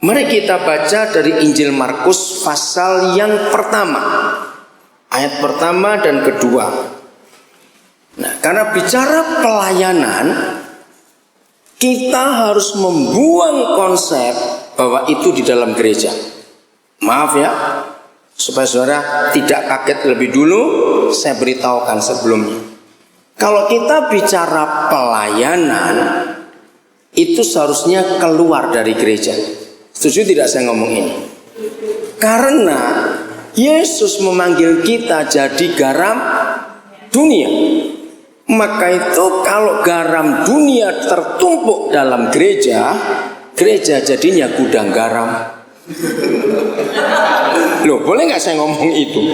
Mari kita baca dari Injil Markus pasal yang pertama, ayat pertama dan kedua. Nah, karena bicara pelayanan, kita harus membuang konsep bahwa itu di dalam gereja. Maaf ya, supaya saudara tidak kaget lebih dulu, saya beritahukan sebelumnya. Kalau kita bicara pelayanan, itu seharusnya keluar dari gereja. Setuju tidak saya ngomong ini? Karena Yesus memanggil kita jadi garam dunia. Maka itu kalau garam dunia tertumpuk dalam gereja, gereja jadinya gudang garam. Loh, boleh nggak saya ngomong itu?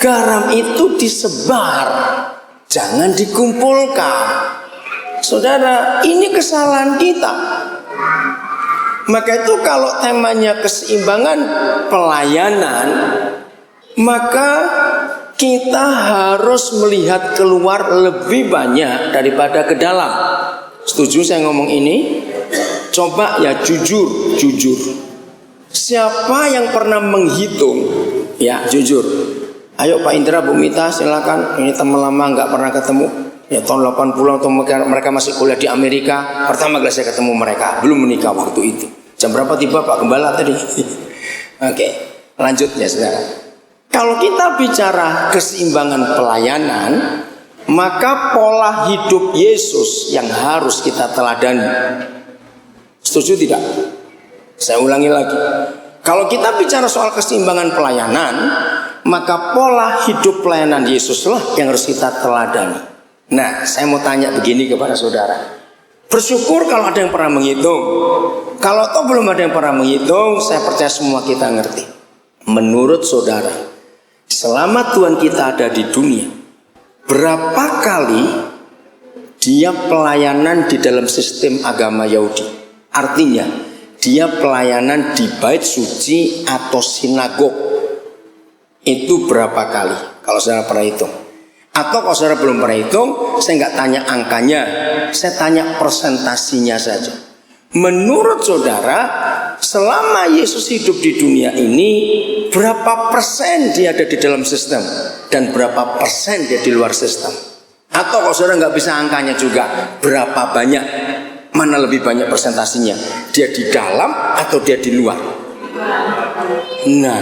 Garam itu disebar, jangan dikumpulkan. Saudara, ini kesalahan kita. Maka itu kalau temanya keseimbangan pelayanan, maka kita harus melihat keluar lebih banyak daripada ke dalam. Setuju saya ngomong ini? Coba ya jujur. Siapa yang pernah menghitung? Ya jujur. Ayo Pak Indra, Bu Mita, silakan. Ini teman lama nggak pernah ketemu. Ya tahun 80 atau mereka masih kuliah di Amerika. Pertama kali saya ketemu mereka, belum menikah waktu itu. Jam berapa tiba Pak Gembala tadi? Oke, lanjut ya saudara. Kalau kita bicara keseimbangan pelayanan, maka pola hidup Yesus yang harus kita teladani. Setuju tidak? Saya ulangi lagi. Kalau kita bicara soal keseimbangan pelayanan, maka pola hidup pelayanan Yesuslah yang harus kita teladani. Nah, saya mau tanya begini kepada saudara. Bersyukur kalau ada yang pernah menghitung. Kalau toh belum ada yang pernah menghitung, saya percaya semua kita ngerti. Menurut saudara, selama Tuhan kita ada di dunia, berapa kali dia pelayanan di dalam sistem agama Yahudi? Artinya, dia pelayanan di bait suci atau sinagog. Itu berapa kali? Kalau saudara pernah hitung. Atau kalau saudara belum pernah hitung, saya nggak tanya angkanya, saya tanya persentasinya saja. Menurut saudara, selama Yesus hidup di dunia ini, berapa persen dia ada di dalam sistem dan berapa persen dia di luar sistem? Atau kalau saudara nggak bisa angkanya juga, berapa banyak, mana lebih banyak persentasinya? Dia di dalam atau dia di luar? Nah,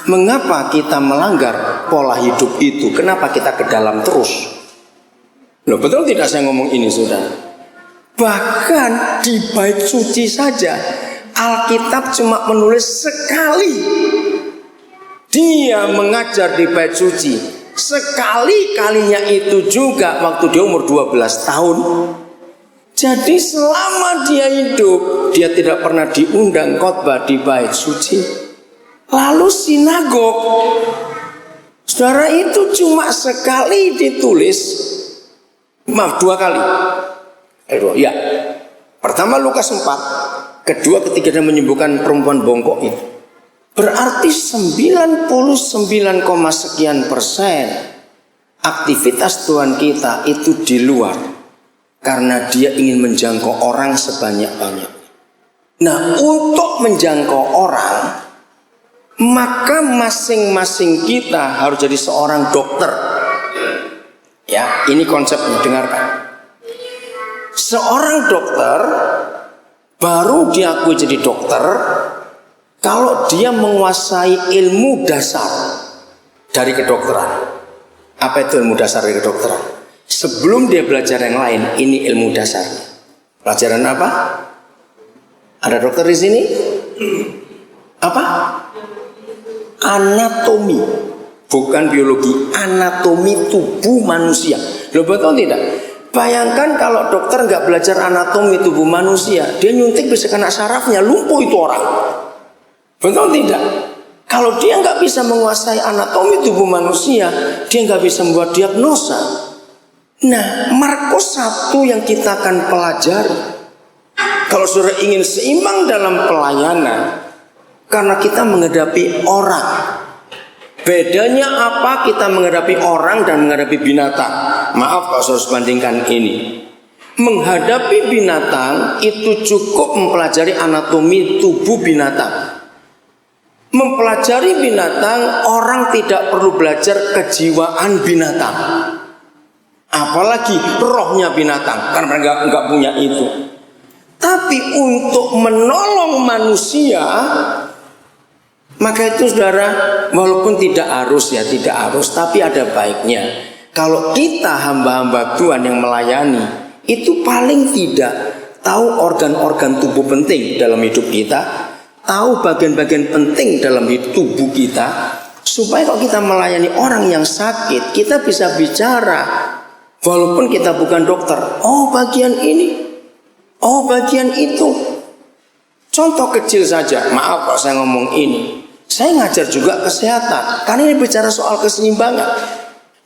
mengapa kita melanggar pola hidup itu? Kenapa kita ke dalam terus? Loh, betul tidak saya ngomong ini saudara? Bahkan di bait suci saja Alkitab cuma menulis sekali. Dia mengajar di bait suci. Sekali-kalinya itu juga waktu dia umur 12 tahun. Jadi selama dia hidup, dia tidak pernah diundang khotbah di bait suci. Lalu sinagog, saudara, itu cuma sekali ditulis. Maaf, 2 kali. Ya. Pertama Lukas 4, kedua ketika dia menyembuhkan perempuan bongkok itu. Berarti 99, sekian persen aktivitas Tuhan kita itu di luar, karena dia ingin menjangkau orang sebanyak-banyak. Nah, untuk menjangkau orang, maka masing-masing kita harus jadi seorang dokter. Ya, ini konsepnya, dengarkan. Seorang dokter baru diakui jadi dokter kalau dia menguasai ilmu dasar dari kedokteran. Apa itu ilmu dasar dari kedokteran? Sebelum dia belajar yang lain, ini ilmu dasar. Pelajaran apa? Ada dokter di sini? Apa? Anatomi, bukan biologi, anatomi tubuh manusia. Loh, betul tidak? Bayangkan kalau dokter nggak belajar anatomi tubuh manusia, dia nyuntik bisa kena sarafnya, lumpuh itu orang. Betul tidak? Kalau dia nggak bisa menguasai anatomi tubuh manusia, dia nggak bisa membuat diagnosa. Nah, Markus 1 yang kita akan pelajari, kalau saudara ingin seimbang dalam pelayanan, karena kita menghadapi orang. Bedanya apa kita menghadapi orang dan menghadapi binatang? Maaf kalau harus bandingkan ini. menghadapi binatang itu cukup mempelajari anatomi tubuh binatang. Mempelajari binatang, orang tidak perlu belajar kejiwaan binatang, apalagi rohnya binatang, karena mereka nggak punya itu. Tapi untuk menolong manusia, maka itu saudara, walaupun tidak harus, tapi ada baiknya. Kalau kita hamba-hamba Tuhan yang melayani, itu paling tidak tahu organ-organ tubuh penting dalam hidup kita, tahu bagian-bagian penting dalam hidup tubuh kita, supaya kalau kita melayani orang yang sakit, kita bisa bicara walaupun kita bukan dokter. Oh, bagian ini, oh bagian itu. Contoh kecil saja, maaf kalau saya ngomong ini, saya ngajar juga kesehatan, karena ini bicara soal keseimbangan.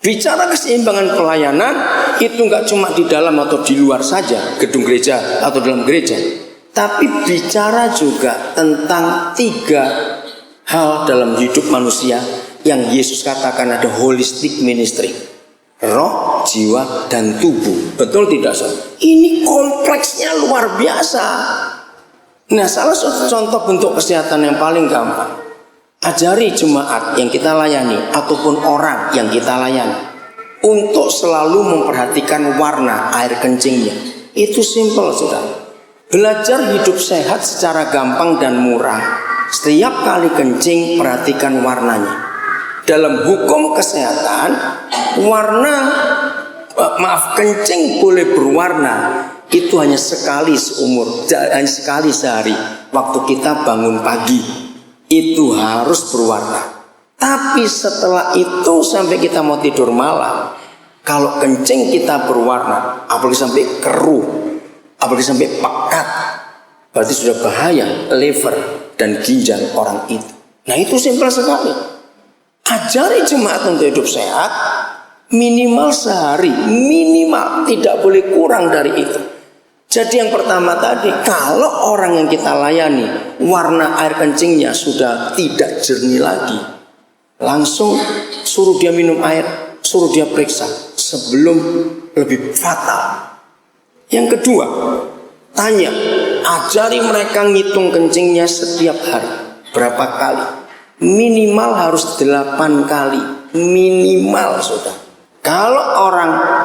Bicara keseimbangan pelayanan itu nggak cuma di dalam atau di luar saja gedung gereja atau dalam gereja, tapi bicara juga tentang 3 hal dalam hidup manusia yang Yesus katakan ada holistic ministry: roh, jiwa, dan tubuh. Betul tidak, saudara? Ini kompleksnya luar biasa. Nah, salah satu contoh bentuk kesehatan yang paling gampang, ajari jemaat yang kita layani ataupun orang yang kita layani untuk selalu memperhatikan warna air kencingnya. Itu simple, saudara. Belajar hidup sehat secara gampang dan murah. Setiap kali kencing, perhatikan warnanya. Dalam hukum kesehatan, kencing boleh berwarna itu hanya sekali seumur, hanya sekali sehari. Waktu kita bangun pagi itu harus berwarna. Tapi setelah itu sampai kita mau tidur malam, kalau kencing kita berwarna, apalagi sampai keruh, apalagi sampai pekat, berarti sudah bahaya liver dan ginjal orang itu. Nah, itu simpel sekali. Ajari jemaat untuk hidup sehat minimal sehari, minimal, tidak boleh kurang dari itu. Jadi yang pertama tadi, kalau orang yang kita layani warna air kencingnya sudah tidak jernih lagi, langsung suruh dia minum air, suruh dia periksa sebelum lebih fatal. Yang kedua, tanya, ajari mereka ngitung kencingnya setiap hari. Berapa kali? Minimal harus 8 kali. Minimal, saudara. Kalau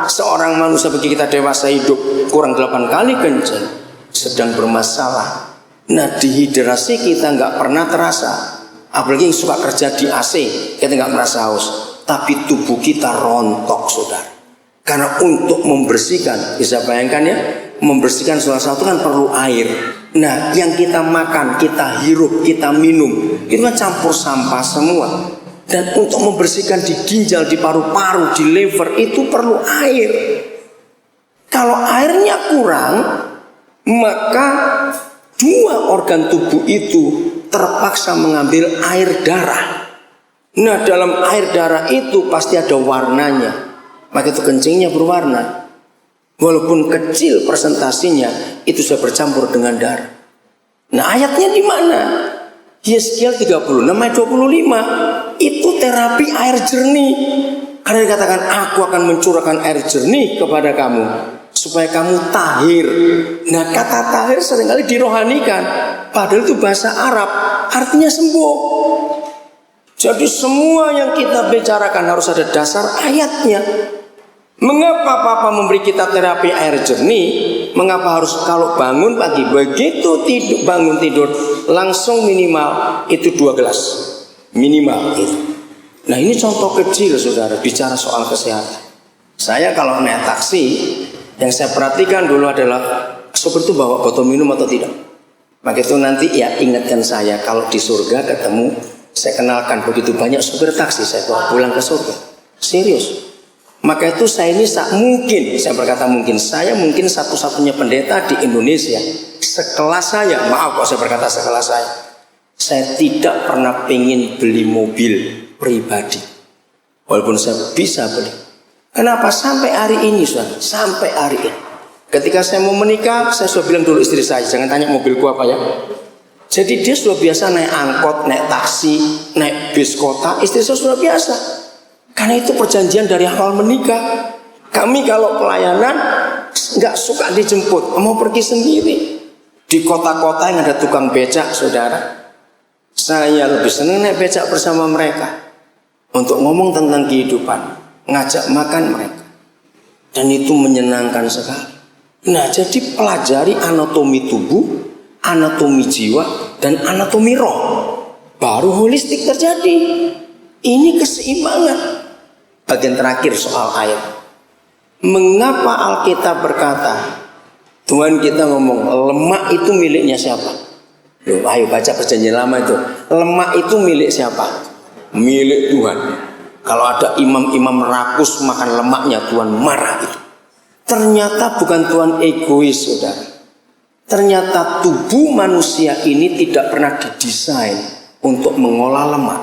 seorang manusia bagi kita dewasa hidup kurang 8 kali kencing, sedang bermasalah. Nah, dehidrasi kita nggak pernah terasa. Apalagi yang suka kerja di AC, kita nggak merasa haus. Tapi tubuh kita rontok, saudara. Karena untuk membersihkan, bisa bayangkan ya, membersihkan salah satu kan perlu air. Nah, yang kita makan, kita hirup, kita minum, itu kan campur sampah semua. Dan untuk membersihkan di ginjal, di paru-paru, di liver itu perlu air. Kalau airnya kurang, maka 2 organ tubuh itu terpaksa mengambil air darah. Nah, dalam air darah itu pasti ada warnanya, maka itu kencingnya berwarna. Walaupun kecil persentasinya, itu sudah bercampur dengan darah. Nah, ayatnya di mana? Yeskiel 36 ayat 25. Itu terapi air jernih. Karena dikatakan, aku akan mencurahkan air jernih kepada kamu supaya kamu tahir. Nah, kata tahir seringkali dirohanikan, padahal itu bahasa Arab, artinya sembuh. Jadi semua yang kita bicarakan harus ada dasar ayatnya. Mengapa Papa memberi kita terapi air jernih? Mengapa harus kalau bangun pagi, begitu bangun tidur langsung minimal itu 2 gelas minimal itu. Nah, ini contoh kecil, saudara, bicara soal kesehatan. Saya kalau naik taksi, yang saya perhatikan dulu adalah sopir itu bawa botol minum atau tidak. Maka itu nanti ya ingatkan saya kalau di surga ketemu, saya kenalkan begitu banyak sopir taksi, saya bawa pulang ke surga. Serius. Maka itu saya ini saya mungkin satu-satunya pendeta di Indonesia sekelas saya, maaf kok saya berkata sekelas saya tidak pernah pengen beli mobil pribadi, walaupun saya bisa beli. Kenapa? Sampai hari ini, saudara, sampai hari ini. Ketika saya mau menikah, saya sudah bilang dulu istri saya, jangan tanya mobilku apa ya. Jadi dia sudah biasa naik angkot, naik taksi, naik bis kota, istri saya sudah biasa. Karena itu perjanjian dari awal menikah. Kami kalau pelayanan nggak suka dijemput, mau pergi sendiri. Di kota-kota yang ada tukang becak, saudara, saya lebih senang naik becak bersama mereka untuk ngomong tentang kehidupan, ngajak makan mereka, dan itu menyenangkan sekali. Nah, jadi pelajari anatomi tubuh, anatomi jiwa, dan anatomi roh, baru holistik terjadi. Ini keseimbangan. Bagian terakhir soal ayat. Mengapa Alkitab berkata, Tuhan kita ngomong lemak itu miliknya siapa? Loh, ayo baca perjanjian lama itu. Lemak itu milik siapa? Milik Tuhan. Kalau ada imam-imam rakus makan lemaknya, Tuhan marah itu. Ternyata bukan Tuhan egois, saudara. Ternyata tubuh manusia ini tidak pernah didesain untuk mengolah lemak.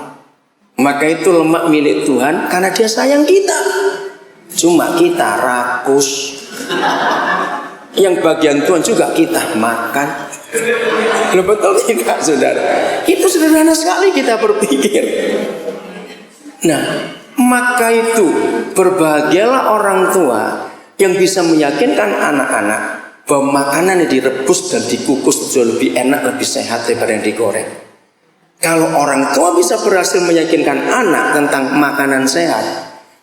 Maka itu lemak milik Tuhan karena Dia sayang kita. Cuma kita rakus. Yang bagian Tuhan juga kita makan. Loh, betul tidak, saudara? Itu sederhana sekali kita berpikir. Nah, maka itu berbahagialah orang tua yang bisa meyakinkan anak-anak bahwa makanan yang direbus dan dikukus jauh lebih enak, lebih sehat daripada yang digoreng. Kalau orang tua bisa berhasil meyakinkan anak tentang makanan sehat,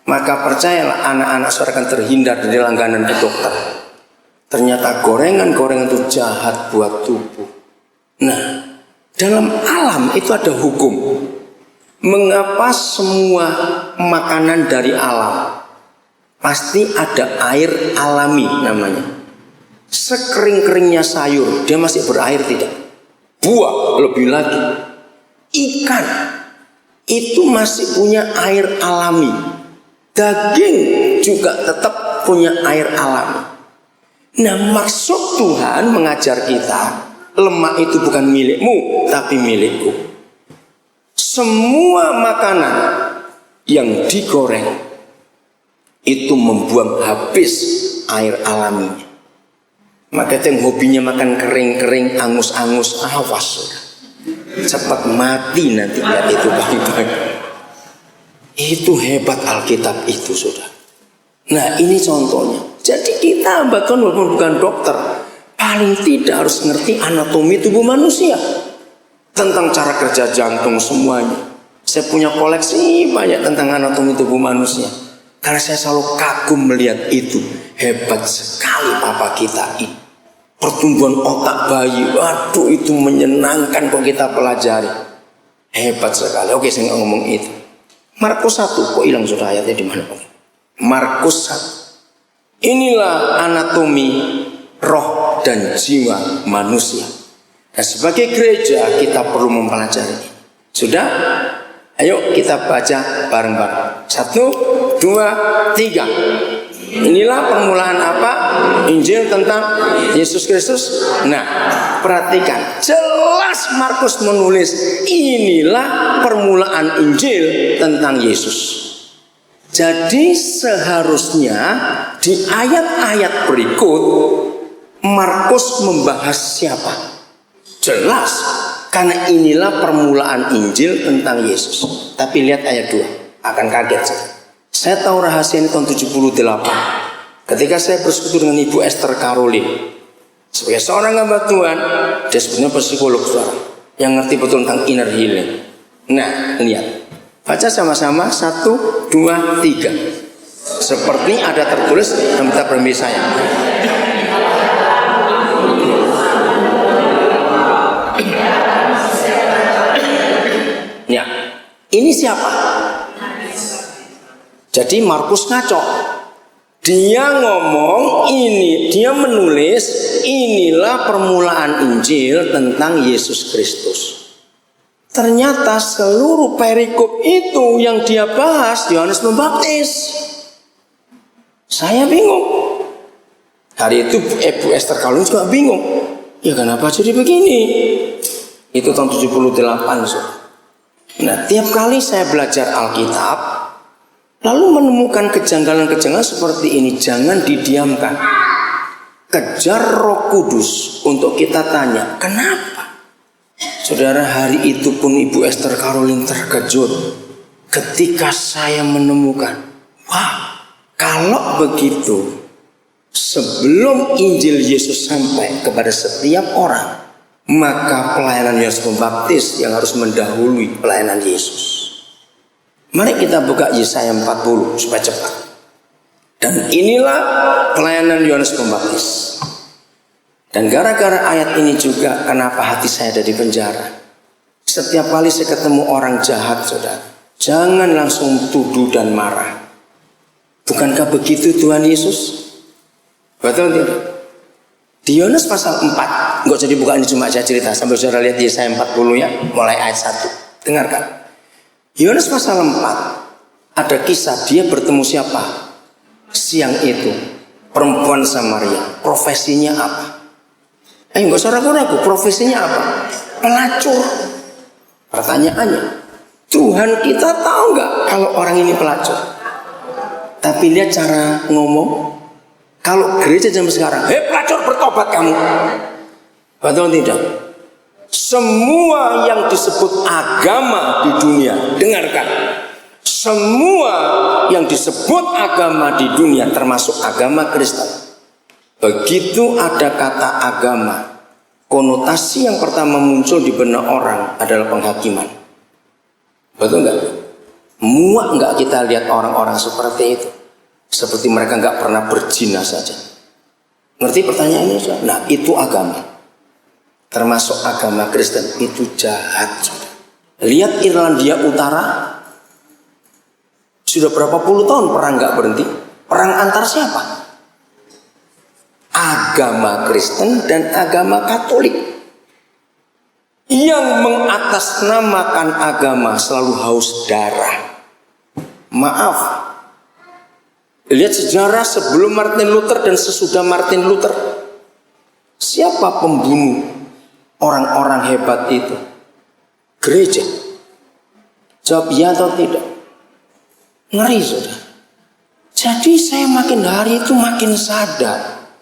maka percayalah anak-anak saudara akan terhindar dari langganan ke dokter. Ternyata gorengan-gorengan itu jahat buat tubuh. Nah, dalam alam itu ada hukum. Mengapa semua makanan dari alam pasti ada air alami namanya. Sekering-keringnya sayur, dia masih berair tidak? Buah lebih lagi. Ikan itu masih punya air alami. Daging juga tetap punya air alami. Nah, maksud Tuhan mengajar kita, lemak itu bukan milikmu, tapi milikku. Semua makanan yang digoreng itu membuang habis air alaminya. Maka itu yang hobinya makan kering-kering, angus-angus, awas, cepat mati nanti lihat itu baik-baik. Itu hebat Alkitab itu, saudara. Nah, ini contohnya. Jadi kita bahkan walaupun bukan dokter, paling tidak harus ngerti anatomi tubuh manusia, tentang cara kerja jantung semuanya. Saya punya koleksi banyak tentang anatomi tubuh manusia, karena saya selalu kagum melihat itu. Hebat sekali papa kita ini. Pertumbuhan otak bayi, waduh itu menyenangkan kalau kita pelajari. Hebat sekali. Oke, saya nggak ngomong itu. Markus 1, kok hilang sudah ayatnya di mana? Markus 1. Inilah anatomi roh dan jiwa manusia. Nah, sebagai gereja kita perlu mempelajari ini. Sudah? Ayo kita baca bareng-bareng. 1, 2, 3. Inilah permulaan apa? Injil tentang Yesus Kristus. Nah, perhatikan. Jelas Markus menulis inilah permulaan Injil tentang Yesus. Jadi seharusnya di ayat-ayat berikut Markus membahas siapa? Jelas, karena inilah permulaan Injil tentang Yesus. Tapi lihat ayat 2, akan kaget. Saya tahu rahasia ini tahun 78. Ketika saya bersekutu dengan Ibu Esther Caroline, sebagai seorang hamba Tuhan, dia sebenarnya psikolog, saudara, yang ngerti betul tentang inner healing. Nah, lihat, baca sama-sama 1, 2, 3. Seperti ada tertulis dalam kitab Pribadi saya. Ya, ini siapa? Jadi Markus ngaco. Dia ngomong ini, dia menulis inilah permulaan Injil tentang Yesus Kristus. Ternyata seluruh perikop itu yang dia bahas Yohanes Pembaptis. Saya bingung. Hari itu Ibu Esther Caroline juga bingung. Ya kenapa jadi begini? Itu tahun 78. So. Nah, tiap kali saya belajar Alkitab, lalu menemukan kejanggalan-kejanggalan seperti ini, jangan didiamkan. Kejar Roh Kudus untuk kita tanya, kenapa? Saudara, hari itu pun Ibu Esther Caroline terkejut ketika saya menemukan, wah, kalau begitu Sebelum Injil Yesus sampai kepada setiap orang, maka pelayanan Yohanes Pembaptis yang harus mendahului pelayanan Yesus. Mari kita buka Yesaya 40 supaya cepat. Dan inilah pelayanan Yohanes Pembaptis. Dan gara-gara ayat ini juga kenapa hati saya ada di penjara. Setiap kali saya ketemu orang jahat, saudara, jangan langsung tuduh dan marah. Bukankah begitu Tuhan Yesus? Betul tidak? Di Yohanes pasal 4, nggak jadi buka ini, cuma saya cerita sambil saudara lihat Yesaya 40 ya, mulai ayat 1. Dengarkan. Yohanes pasal 4 ada kisah dia bertemu siapa? Siang itu perempuan Samaria. Profesinya apa? Nggak usah ragu-ragu. Profesinya apa? Pelacur. Pertanyaannya, Tuhan kita tahu nggak kalau orang ini pelacur? Tapi lihat cara ngomong. Kalau gereja zaman sekarang, hei pelacur bertobat kamu. Betul tidak? Semua yang disebut agama di dunia, dengarkan. Semua yang disebut agama di dunia termasuk agama Kristen. Begitu ada kata agama, konotasi yang pertama muncul di benak orang adalah penghakiman. Betul nggak? Muak nggak kita lihat orang-orang seperti itu? Seperti mereka nggak pernah berzina saja. Ngerti pertanyaannya? Nah, itu agama. Termasuk agama Kristen itu jahat. Lihat Irlandia Utara. Sudah berapa puluh tahun perang nggak berhenti. Perang antar siapa? Agama Kristen dan agama Katolik. Yang mengatasnamakan agama selalu haus darah. Maaf. Lihat sejarah sebelum Martin Luther dan sesudah Martin Luther. Siapa pembunuh orang-orang hebat itu? Gereja. Jawab ya atau tidak? Ngeri, saudara. Jadi saya makin hari itu makin sadar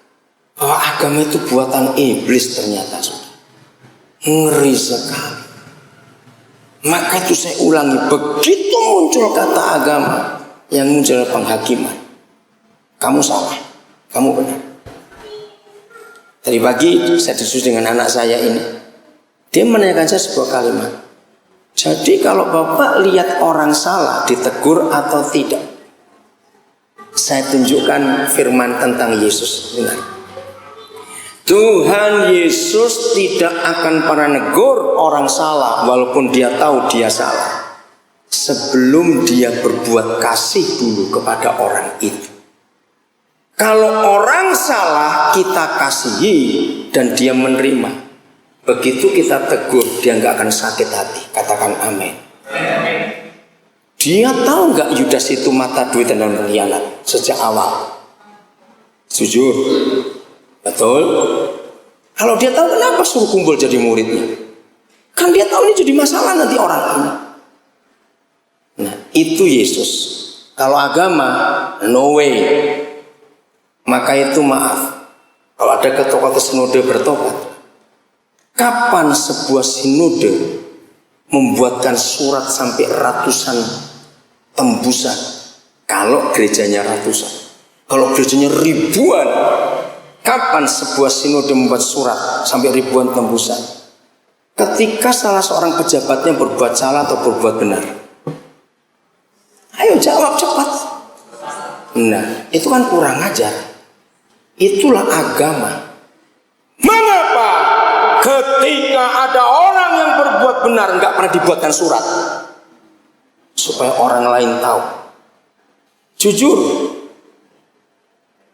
bahwa agama itu buatan iblis ternyata, saudara. Ngeri sekali. Maka itu saya ulangi, begitu muncul kata agama, yang muncul penghakiman. Kamu salah, kamu benar. Tadi pagi saya diskusi dengan anak saya ini. Dia menanyakan saya sebuah kalimat. Jadi kalau Bapak lihat orang salah ditegur atau tidak? Saya tunjukkan firman tentang Yesus. Dengar. Tuhan Yesus tidak akan pernah negur orang salah walaupun dia tahu dia salah, sebelum dia berbuat kasih dulu kepada orang itu. Kalau orang salah kita kasihi dan dia menerima, begitu kita tegur dia nggak akan sakit hati. Katakan amin. Dia tahu nggak Yudas itu mata duit dan berkhianat sejak awal? Jujur, betul. Kalau dia tahu, kenapa suruh kumpul jadi muridnya? Kan dia tahu ini jadi masalah nanti orang ini. Nah, itu Yesus. Kalau agama, no way. Maka itu maaf, kalau ada ketua-ketua sinode bertobat, kapan sebuah sinode membuatkan surat sampai ratusan tembusan? Kalau gerejanya ratusan, kalau gerejanya ribuan, kapan sebuah sinode membuat surat sampai ribuan tembusan? Ketika salah seorang pejabatnya berbuat salah atau berbuat benar. Ayo jawab cepat. Nah, itu kan kurang ajar. Itulah agama. Mengapa ketika ada orang yang berbuat benar nggak pernah dibuatkan surat supaya orang lain tahu? Jujur,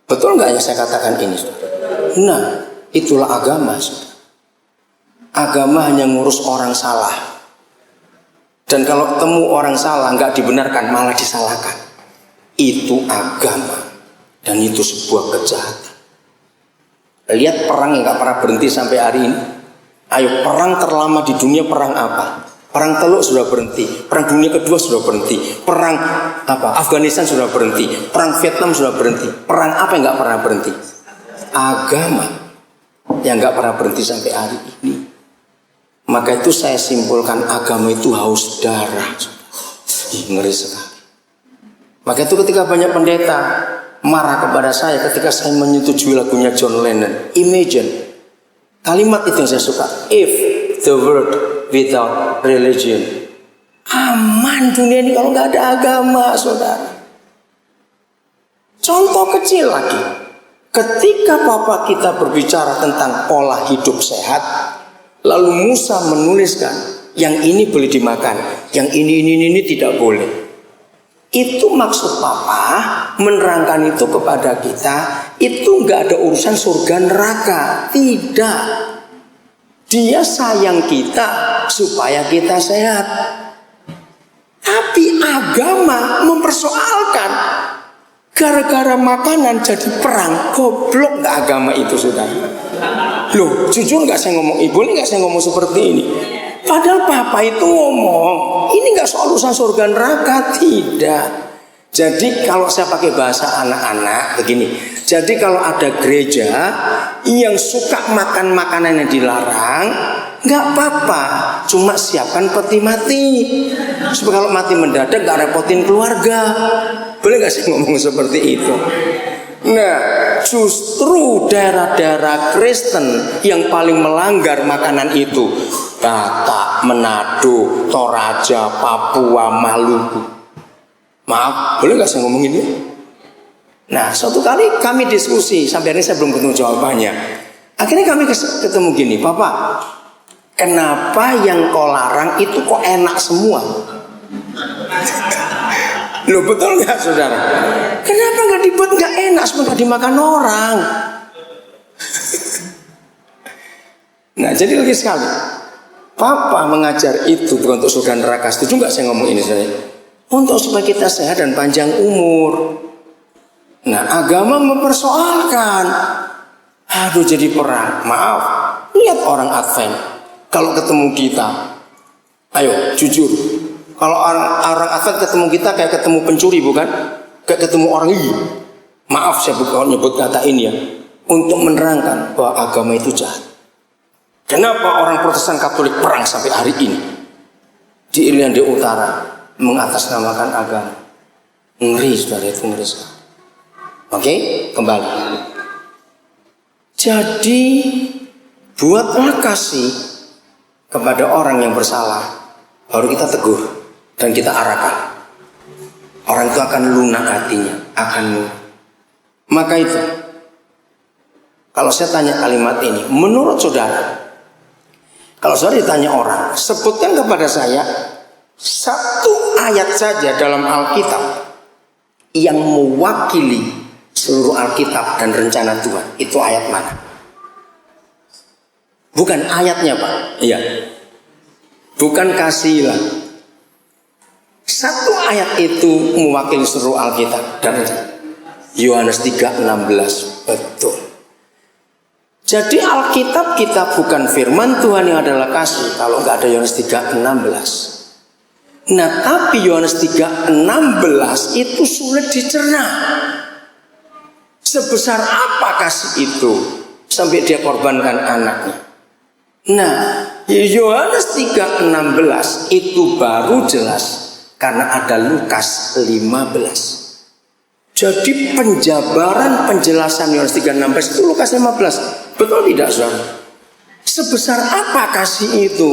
betul nggak yang saya katakan ini? Nah, itulah agama. Agama hanya ngurus orang salah. Dan kalau ketemu orang salah nggak dibenarkan, malah disalahkan. Itu agama. Dan itu sebuah kejahatan. Lihat perang yang gak pernah berhenti sampai hari ini. Ayo, perang terlama di dunia perang apa? Perang Teluk sudah berhenti. Perang dunia kedua sudah berhenti. Perang Afghanistan sudah berhenti. Perang Vietnam sudah berhenti. Perang apa yang gak pernah berhenti? Agama yang gak pernah berhenti sampai hari ini. Maka itu saya simpulkan, agama itu haus darah. Ngeri sekali. Maka itu ketika banyak pendeta marah kepada saya ketika saya menyetujui lagunya John Lennon, Imagine. Kalimat itu yang saya suka. If the world without religion. Aman dunia ini kalau nggak ada agama, saudara. Contoh kecil lagi. Ketika Bapak kita berbicara tentang pola hidup sehat, lalu Musa menuliskan, yang ini boleh dimakan, yang ini tidak boleh. Itu maksud Papa menerangkan itu kepada kita. Itu nggak ada urusan surga neraka, tidak. Dia sayang kita supaya kita sehat. Tapi agama mempersoalkan. Gara-gara makanan jadi perang. Goblok nggak agama itu, saudara? Loh, jujur nggak saya ngomong, ibu ini nggak saya ngomong seperti ini. Padahal Papa itu ngomong, ini nggak soal urusan surga neraka, tidak. Jadi kalau saya pakai bahasa anak-anak begini. Jadi kalau ada gereja yang suka makan makanan yang dilarang, nggak apa-apa, cuma siapkan peti mati. Supaya kalau mati mendadak nggak repotin keluarga. Boleh nggak sih ngomong seperti itu? Nah, justru daerah-daerah Kristen yang paling melanggar makanan itu, Batak, Manado, Toraja, Papua, Maluku. Maaf, boleh nggak saya ngomong ini? Nah, suatu kali kami diskusi, sampai hari ini saya belum ketemu jawabannya. Akhirnya kami ketemu gini, Bapak, kenapa yang kau larang itu kok enak semua? Loh, betul nggak, saudara? Kenapa nggak dibuat nggak enak, semua nggak dimakan orang? Nah, jadi lagi sekali, Papa mengajar itu bukan untuk surga neraka. Setuju nggak saya ngomong ini, saya? Untuk supaya kita sehat dan panjang umur. Nah, agama mempersoalkan. Aduh, jadi perang. Maaf, lihat orang Advent. Kalau ketemu kita, ayo jujur. Kalau orang Advent ketemu kita kayak ketemu pencuri, bukan? Kayak ketemu orang ini. Maaf, saya bukan nyebut kata ini ya, untuk menerangkan bahwa agama itu jahat. Kenapa orang Protestan Katolik perang sampai hari ini di Irlandia Utara mengatasnamakan agama? Ngeri, saudara, itu ngeri sekali. Oke, kembali. Jadi buatlah kasih kepada orang yang bersalah, baru kita tegur dan kita arahkan. Orang itu akan lunak hatinya, akan lunak. Maka itu, kalau saya tanya kalimat ini, menurut saudara, kalau saudara ditanya orang, sebutkan kepada saya satu ayat saja dalam Alkitab yang mewakili seluruh Alkitab dan rencana Tuhan. Itu ayat mana? Bukan ayatnya, Pak. Iya. Bukan kasihilah. Satu ayat itu mewakili seluruh Alkitab dan Yohanes 3:16. Betul. Jadi Alkitab kita bukan firman Tuhan yang adalah kasih kalau nggak ada Yohanes 3:16. Nah, tapi Yohanes 3:16 itu sulit dicerna. Sebesar apa kasih itu sampai dia korbankan anaknya. Nah, Yohanes 3:16 itu baru jelas karena ada Lukas 15. Jadi penjabaran penjelasan Yohanes 3:16 itu Lukas 15. Betul tidak, saudara? Sebesar apa kasih itu?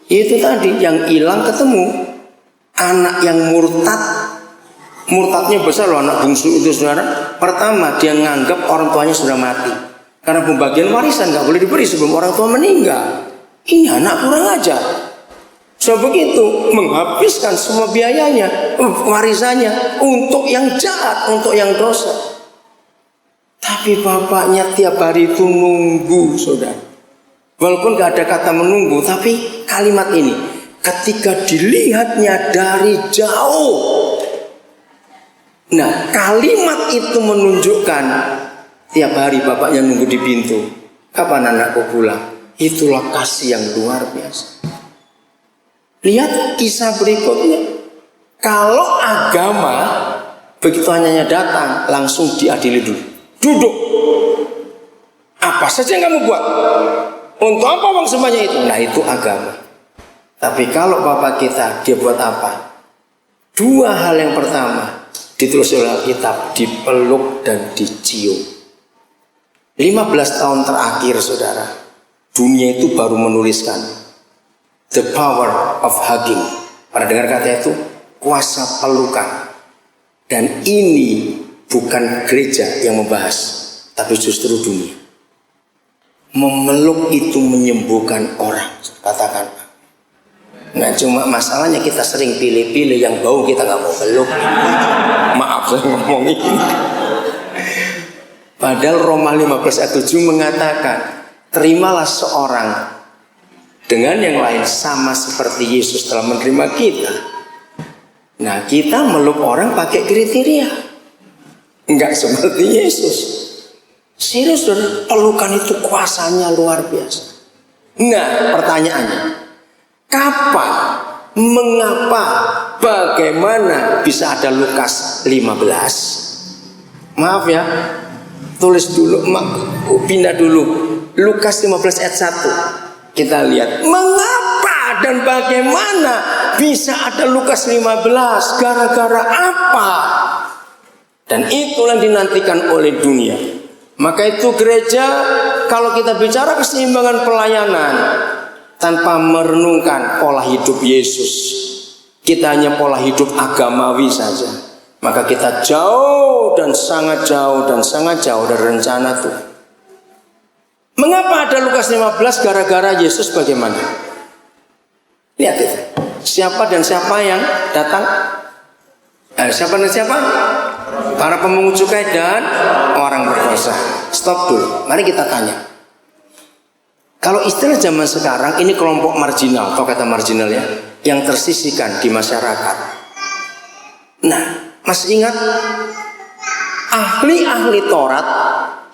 Itu tadi yang hilang ketemu. Anak yang murtadnya besar loh, anak bungsu itu, saudara. Pertama, dia nganggap orang tuanya sudah mati. Karena pembagian warisan gak boleh diberi sebelum orang tua meninggal. Ini anak kurang ajar. So begitu, menghabiskan semua biayanya, warisannya untuk yang jahat, untuk yang dosa. Tapi bapaknya tiap hari itu nunggu, saudara. Walaupun gak ada kata menunggu, tapi kalimat ini, ketika dilihatnya dari jauh. Nah, kalimat itu menunjukkan tiap hari bapaknya nunggu di pintu. Kapan anakku pulang? Itulah kasih yang luar biasa. Lihat kisah berikutnya. Kalau agama begitu hanya datang langsung diadili dulu. Duduk. Apa saja yang kamu buat? Untuk apa uang semuanya itu? Nah, itu agama. Tapi kalau bapak kita, dia buat apa? Dua hal. Yang pertama, Ditulis oleh Alkitab, dipeluk dan dicium. 15 tahun terakhir saudara, dunia itu baru menuliskan the power of hugging. Pernah dengar kata itu? Kuasa pelukan. Dan ini bukan gereja yang membahas, tapi justru dunia. Memeluk itu menyembuhkan orang. Katakan. Nah cuma masalahnya kita sering pilih-pilih yang bau, kita gak mau peluk. Maaf saya ngomong ini. Padahal Roma 15 ayat 7 mengatakan, terimalah seorang dengan yang lain sama seperti Yesus telah menerima kita. Nah kita meluk orang pakai kriteria, enggak seperti Yesus. Serius, pelukan itu kuasanya luar biasa. Nah pertanyaannya, kapan, mengapa, bagaimana bisa ada Lukas 15? Maaf ya, tulis dulu, pindah dulu Lukas 15 ayat 1. Kita lihat mengapa dan bagaimana bisa ada Lukas 15, gara-gara apa? Dan itulah yang dinantikan oleh dunia. Maka itu gereja, kalau kita bicara keseimbangan pelayanan tanpa merenungkan pola hidup Yesus, kita hanya pola hidup agamawi saja, maka kita jauh dan sangat jauh dari rencana Tuhan. Mengapa ada Lukas 15? Gara-gara Yesus bagaimana? Lihat itu. Siapa dan siapa yang datang? Siapa dan siapa? Para pemungut cukai dan orang berdosa. Stop dulu. Mari kita tanya. Kalau istilah zaman sekarang, ini kelompok marginal, atau kata marginal ya, yang tersisihkan di masyarakat. Nah, masih ingat ahli-ahli Taurat,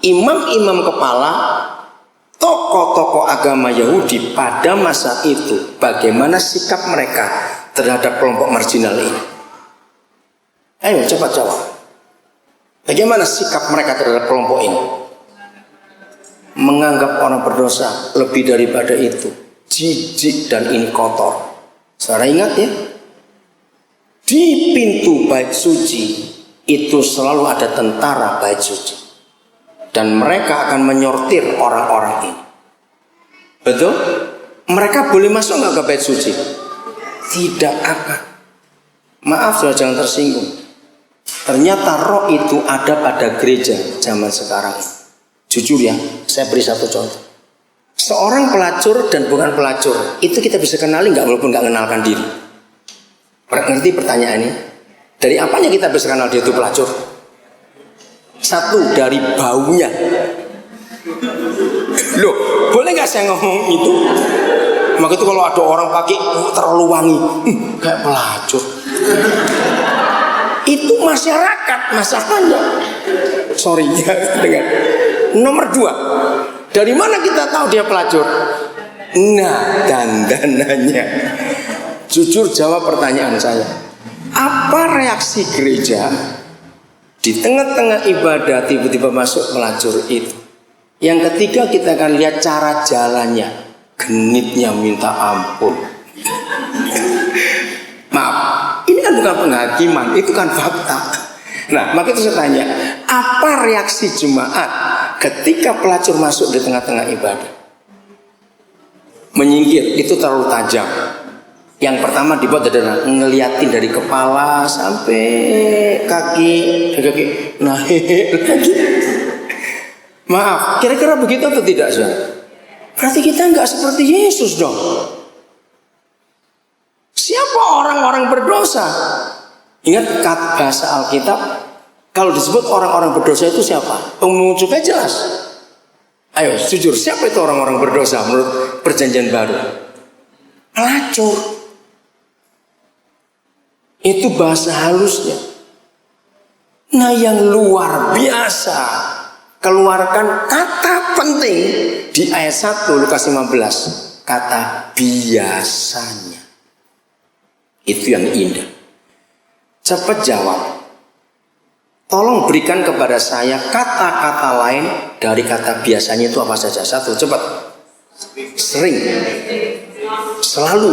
imam-imam kepala, tokoh-tokoh agama Yahudi pada masa itu, bagaimana sikap mereka terhadap kelompok marginal ini? Ayo cepat jawab. Bagaimana sikap mereka terhadap kelompok ini? Menganggap orang berdosa lebih daripada itu, jijik dan ini kotor. Saudara ingat ya, di pintu bait suci itu selalu ada tentara bait suci, dan mereka akan menyortir orang-orang ini. Betul? Mereka boleh masuk nggak ke bait suci? Tidak akan. Maaf, saudara jangan tersinggung. Ternyata roh itu ada pada gereja zaman sekarang. Jujur ya, saya beri satu contoh. Seorang pelacur dan bukan pelacur, itu kita bisa kenali nggak walaupun nggak kenalkan diri? Ngerti pertanyaannya? Dari apanya kita bisa kenal dia itu pelacur? Satu, dari baunya. Loh, boleh nggak saya ngomong itu? Maka itu kalau ada orang pakai terlalu wangi, kayak pelacur. Itu masyarakat masalahnya. Sorry ya, dengar. Nomor 2, dari mana kita tahu dia pelacur? Nah, dandanannya. Jujur jawab pertanyaan saya. Apa reaksi gereja di tengah-tengah ibadah tiba-tiba masuk pelacur itu? Yang ketiga kita akan lihat cara jalannya, genitnya minta ampun. Maaf, ini kan bukan penghakiman, itu kan fakta. Nah, maka itu saya tanya, apa reaksi jemaat ketika pelacur masuk di tengah-tengah ibadah? Menyingkir, itu terlalu tajam. Yang pertama dibuat adalah ngeliatin dari kepala sampai kaki, naik lagi. Maaf, kira-kira begitu atau tidak, saudara? Berarti kita nggak seperti Yesus dong. Siapa orang-orang berdosa? Ingat bahasa Alkitab, kalau disebut orang-orang berdosa itu siapa? Pemungut cukai jelas. Ayo, jujur, siapa itu orang-orang berdosa menurut Perjanjian Baru? Pelacur. Itu bahasa halusnya. Nah, yang luar biasa, keluarkan kata penting di ayat 1 Lukas 15, kata biasanya. Itu yang indah. Cepat jawab. Tolong berikan kepada saya kata-kata lain dari kata biasanya itu apa saja. 1, cepat. Sering. Selalu.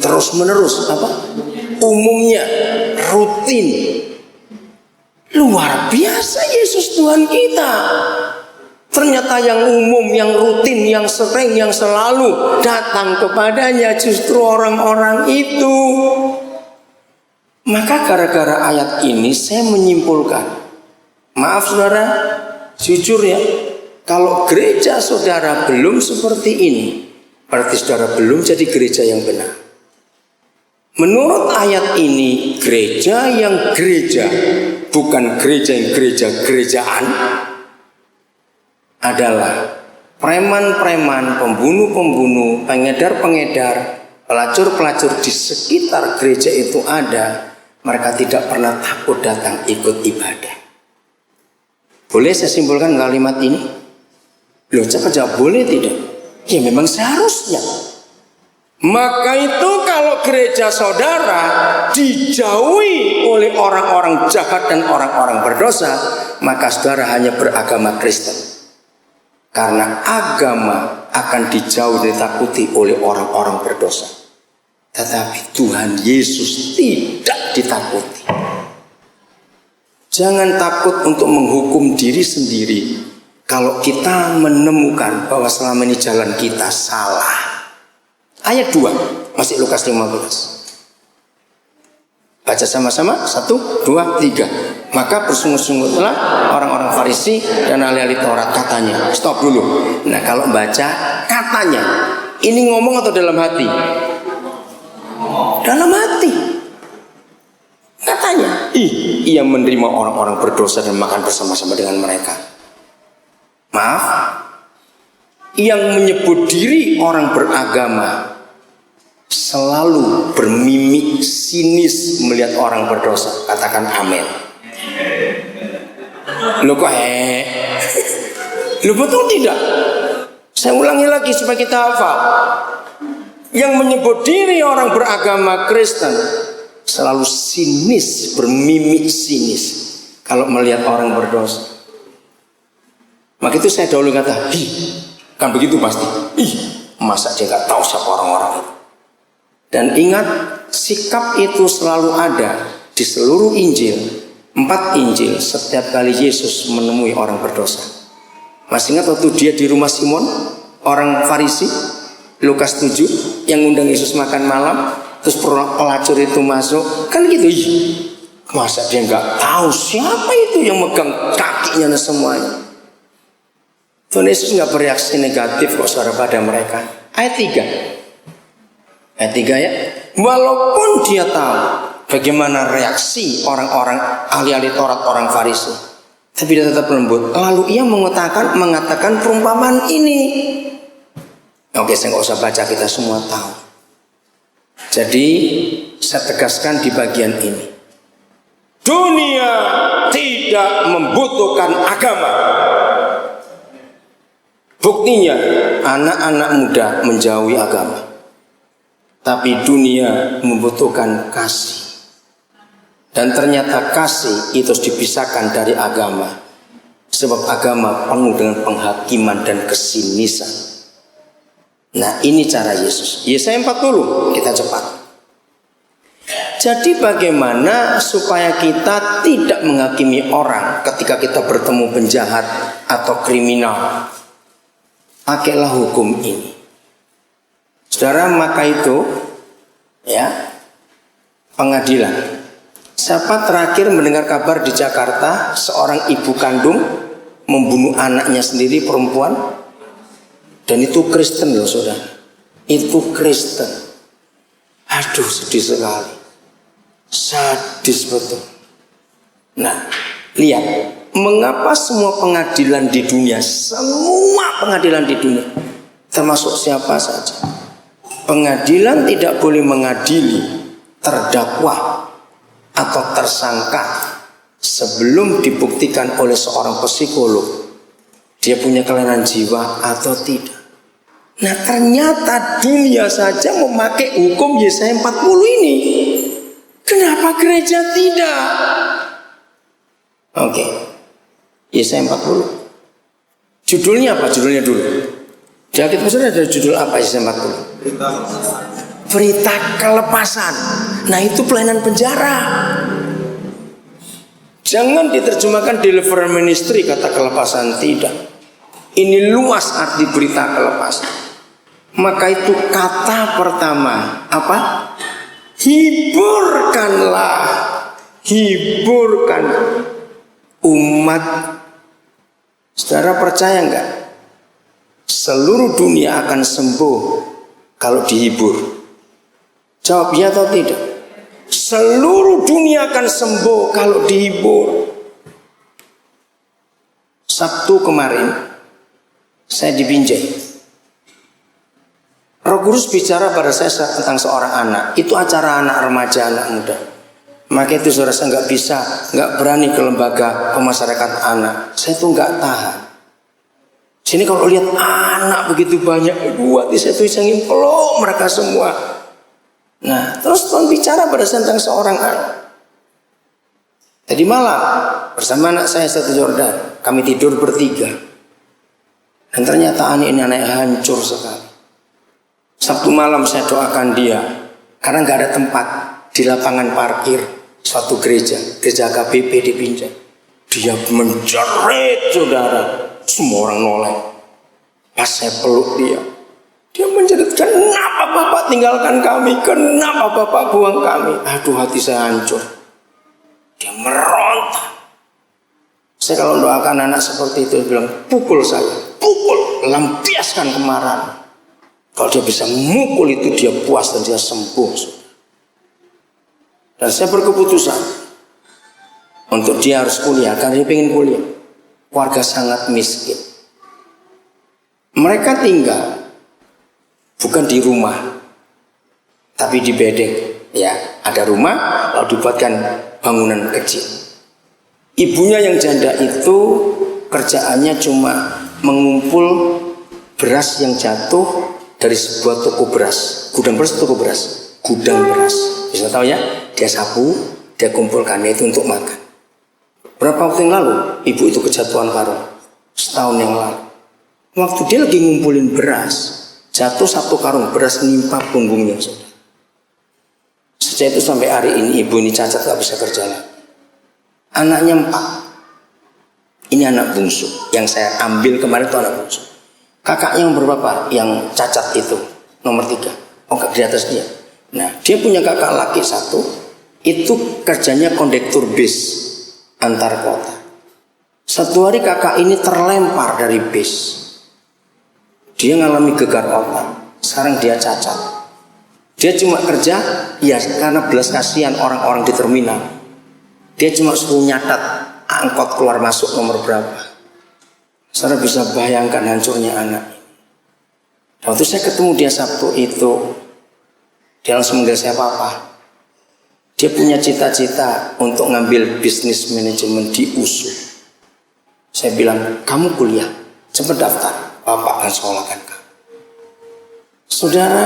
Terus menerus. Apa? Umumnya. Rutin. Luar biasa Yesus Tuhan kita. Ternyata yang umum, yang rutin, yang sering, yang selalu datang kepadanya justru orang-orang itu. Maka gara-gara ayat ini saya menyimpulkan, maaf saudara, jujur ya, kalau gereja saudara belum seperti ini, berarti saudara belum jadi gereja yang benar. Menurut ayat ini, gereja yang gereja, bukan gereja yang gereja-gerejaan, adalah preman-preman, pembunuh-pembunuh, pengedar-pengedar, pelacur-pelacur di sekitar gereja itu ada. Mereka tidak pernah takut datang ikut ibadah. Boleh saya simpulkan kalimat ini? Loh, cepat jawab, boleh tidak? Ya memang seharusnya. Maka itu kalau gereja saudara dijauhi oleh orang-orang jahat dan orang-orang berdosa, maka saudara hanya beragama Kristen. Karena agama akan dijauh ditakuti oleh orang-orang berdosa. Tetapi Tuhan Yesus tidak ditakuti. Jangan takut untuk menghukum diri sendiri kalau kita menemukan bahwa selama ini jalan kita salah. Ayat 2, masih Lukas 15. Baca sama-sama, 1, 2, 3. Maka bersungut-sungutlah orang-orang Farisi dan ahli-ahli Taurat, katanya. Stop dulu. Nah, kalau baca katanya, ini ngomong atau dalam hati? Dalam hati. Katanya, ia menerima orang-orang berdosa dan makan bersama-sama dengan mereka. Maaf, yang menyebut diri orang beragama selalu bermimik sinis melihat orang berdosa. Katakan amin. Loh kok Loh betul tidak? Saya ulangi lagi supaya kita hafal. Yang menyebut diri orang beragama Kristen selalu sinis, bermimik sinis kalau melihat orang berdosa. Maka itu saya dahulu kata, kan begitu pasti. Masa dia gak tahu siapa orang-orang itu. Dan ingat, sikap itu selalu ada di seluruh Injil. 4 Injil setiap kali Yesus menemui orang berdosa. Masih ingat waktu dia di rumah Simon, orang Farisi, Lukas 7, yang undang Yesus makan malam, terus pelacur itu masuk, kan gitu. Masa dia nggak tahu siapa itu yang megang kakinya dan semuanya. Tuhan Yesus nggak bereaksi negatif kok saudara pada mereka. Ayat 3 ya. Walaupun dia tahu bagaimana reaksi orang-orang ahli-ahli Taurat, orang Farisi, tapi dia tetap lembut. Lalu ia mengatakan perumpamaan ini. Oke, saya nggak usah baca, kita semua tahu. Jadi saya tegaskan di bagian ini, dunia tidak membutuhkan agama. Buktinya anak-anak muda menjauhi agama. Tapi dunia membutuhkan kasih. Dan ternyata kasih itu dipisahkan dari agama. Sebab agama penuh dengan penghakiman dan kesinisan. Nah, ini cara Yesus. Yesaya 40, kita cepat. Jadi bagaimana supaya kita tidak menghakimi orang ketika kita bertemu penjahat atau kriminal? Pakailah hukum ini. Saudara, maka itu ya pengadilan. Siapa terakhir mendengar kabar di Jakarta seorang ibu kandung membunuh anaknya sendiri, perempuan? Dan itu Kristen loh saudara. Itu Kristen. Aduh, sedih sekali. Sadis betul. Nah, lihat, mengapa semua pengadilan di dunia, semua pengadilan di dunia, termasuk siapa saja, pengadilan tidak boleh mengadili terdakwa atau tersangka sebelum dibuktikan oleh seorang psikolog dia punya kelainan jiwa atau tidak. Nah, ternyata dunia saja memakai hukum Yesaya 40 ini. Kenapa gereja tidak? Oke. Yesaya 40. Judulnya apa? Judulnya dulu. Di Alkitab sudah ada judul apa Yesaya 40? Berita kelepasan. Nah, itu pelayanan penjara. Jangan diterjemahkan deliver ministry kata kelepasan, tidak. Ini luas arti berita kelepasan. Maka itu kata pertama apa? Hiburkanlah, hiburkan umat. Saudara percaya enggak? Seluruh dunia akan sembuh kalau dihibur. Jawab ya atau tidak? Seluruh dunia akan sembuh kalau dihibur. Sabtu kemarin saya dibinjai. Roh Kudus bicara pada saya tentang seorang anak. Itu acara anak remaja, anak muda. Maka itu saudara, saya nggak berani ke lembaga pemasyarakatan anak. Saya tuh nggak tahan. Sini kalau lihat anak begitu banyak, buat saya tuh ingin peluk mereka semua. Nah, terus Tuhan bicara pada saya tentang seorang anak. Tadi malam bersama anak saya satu Jordan, kami tidur bertiga. Dan ternyata anak ini anak hancur sekali. Sabtu malam saya doakan dia karena nggak ada tempat di lapangan parkir suatu gereja KBP di Binjai. Dia menjerit saudara, semua orang noleh. Pas saya peluk dia menjerit, kenapa Bapak tinggalkan kami? Kenapa Bapak buang kami? Aduh, hati saya hancur. Dia meronta. Saya kalau doakan anak seperti itu bilang, pukul saya, pukul, lampiaskan kemarahan. Kalau dia bisa mukul itu, dia puas dan dia sembuh. Dan saya berkeputusan untuk dia harus kuliah, karena dia pengen kuliah. Warga sangat miskin. Mereka tinggal bukan di rumah, tapi di bedeng. Ya, ada rumah, lalu dibuatkan bangunan kecil. Ibunya yang janda itu kerjaannya cuma mengumpul beras yang jatuh dari sebuah toko beras, gudang beras, toko beras, gudang beras. Bisa tahu ya, dia sapu, dia kumpulkan itu untuk makan. Berapa waktu yang lalu, ibu itu kejatuhan karung, setahun yang lalu. Waktu dia lagi ngumpulin beras, jatuh satu karung beras menimpa punggungnya. Sejak itu sampai hari ini ibu ini cacat, gak bisa kerja lagi. Anaknya 4. Ini anak bungsu, yang saya ambil kemarin itu anak bungsu. Kakaknya yang berapa? Yang cacat itu nomor 3. Oh, di atas dia. Nah, dia punya kakak laki 1. Itu kerjanya kondektur bis antar kota. Satu hari kakak ini terlempar dari bis. Dia ngalami gegar otak. Sekarang dia cacat. Dia cuma kerja, ya karena belas kasihan orang-orang di terminal. Dia cuma suruh nyatat angkot keluar masuk nomor berapa. Saudara bisa bayangkan hancurnya anak. Waktu saya ketemu dia Sabtu itu, dia langsung manggil saya Papa. Dia punya cita-cita untuk ngambil bisnis manajemen di USU. Saya bilang, kamu kuliah, cepat daftar, Papa akan sekolahkan kamu. Saudara,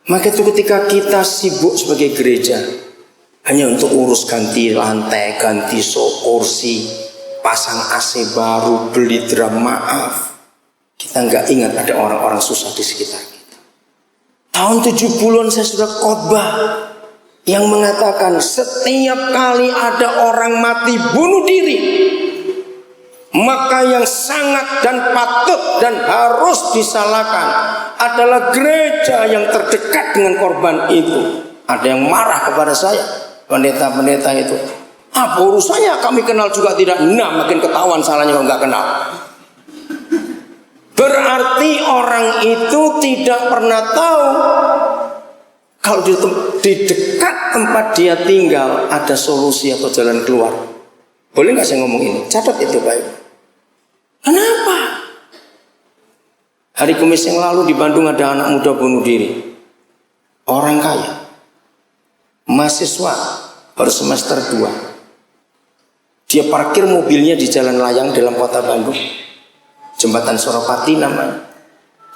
maka itu ketika kita sibuk sebagai gereja, hanya untuk urus ganti lantai, ganti kursi, pasang AC baru, beli drum, maaf, kita nggak ingat ada orang-orang susah di sekitar kita. Tahun 70-an saya sudah khotbah yang mengatakan setiap kali ada orang mati bunuh diri, maka yang sangat dan patut dan harus disalahkan adalah gereja yang terdekat dengan korban itu. Ada yang marah kepada saya, pendeta-pendeta itu. Apa urusannya, kami kenal juga tidak. Nah, makin ketahuan salahnya kalau nggak kenal. Berarti orang itu tidak pernah tahu kalau di dekat tempat dia tinggal ada solusi atau jalan keluar. Boleh nggak saya ngomong ini? Catat itu baik. Kenapa? Hari Kamis yang lalu di Bandung ada anak muda bunuh diri. Orang kaya, mahasiswa, baru semester 2. Dia parkir mobilnya di jalan layang dalam kota Bandung, jembatan Suropati namanya.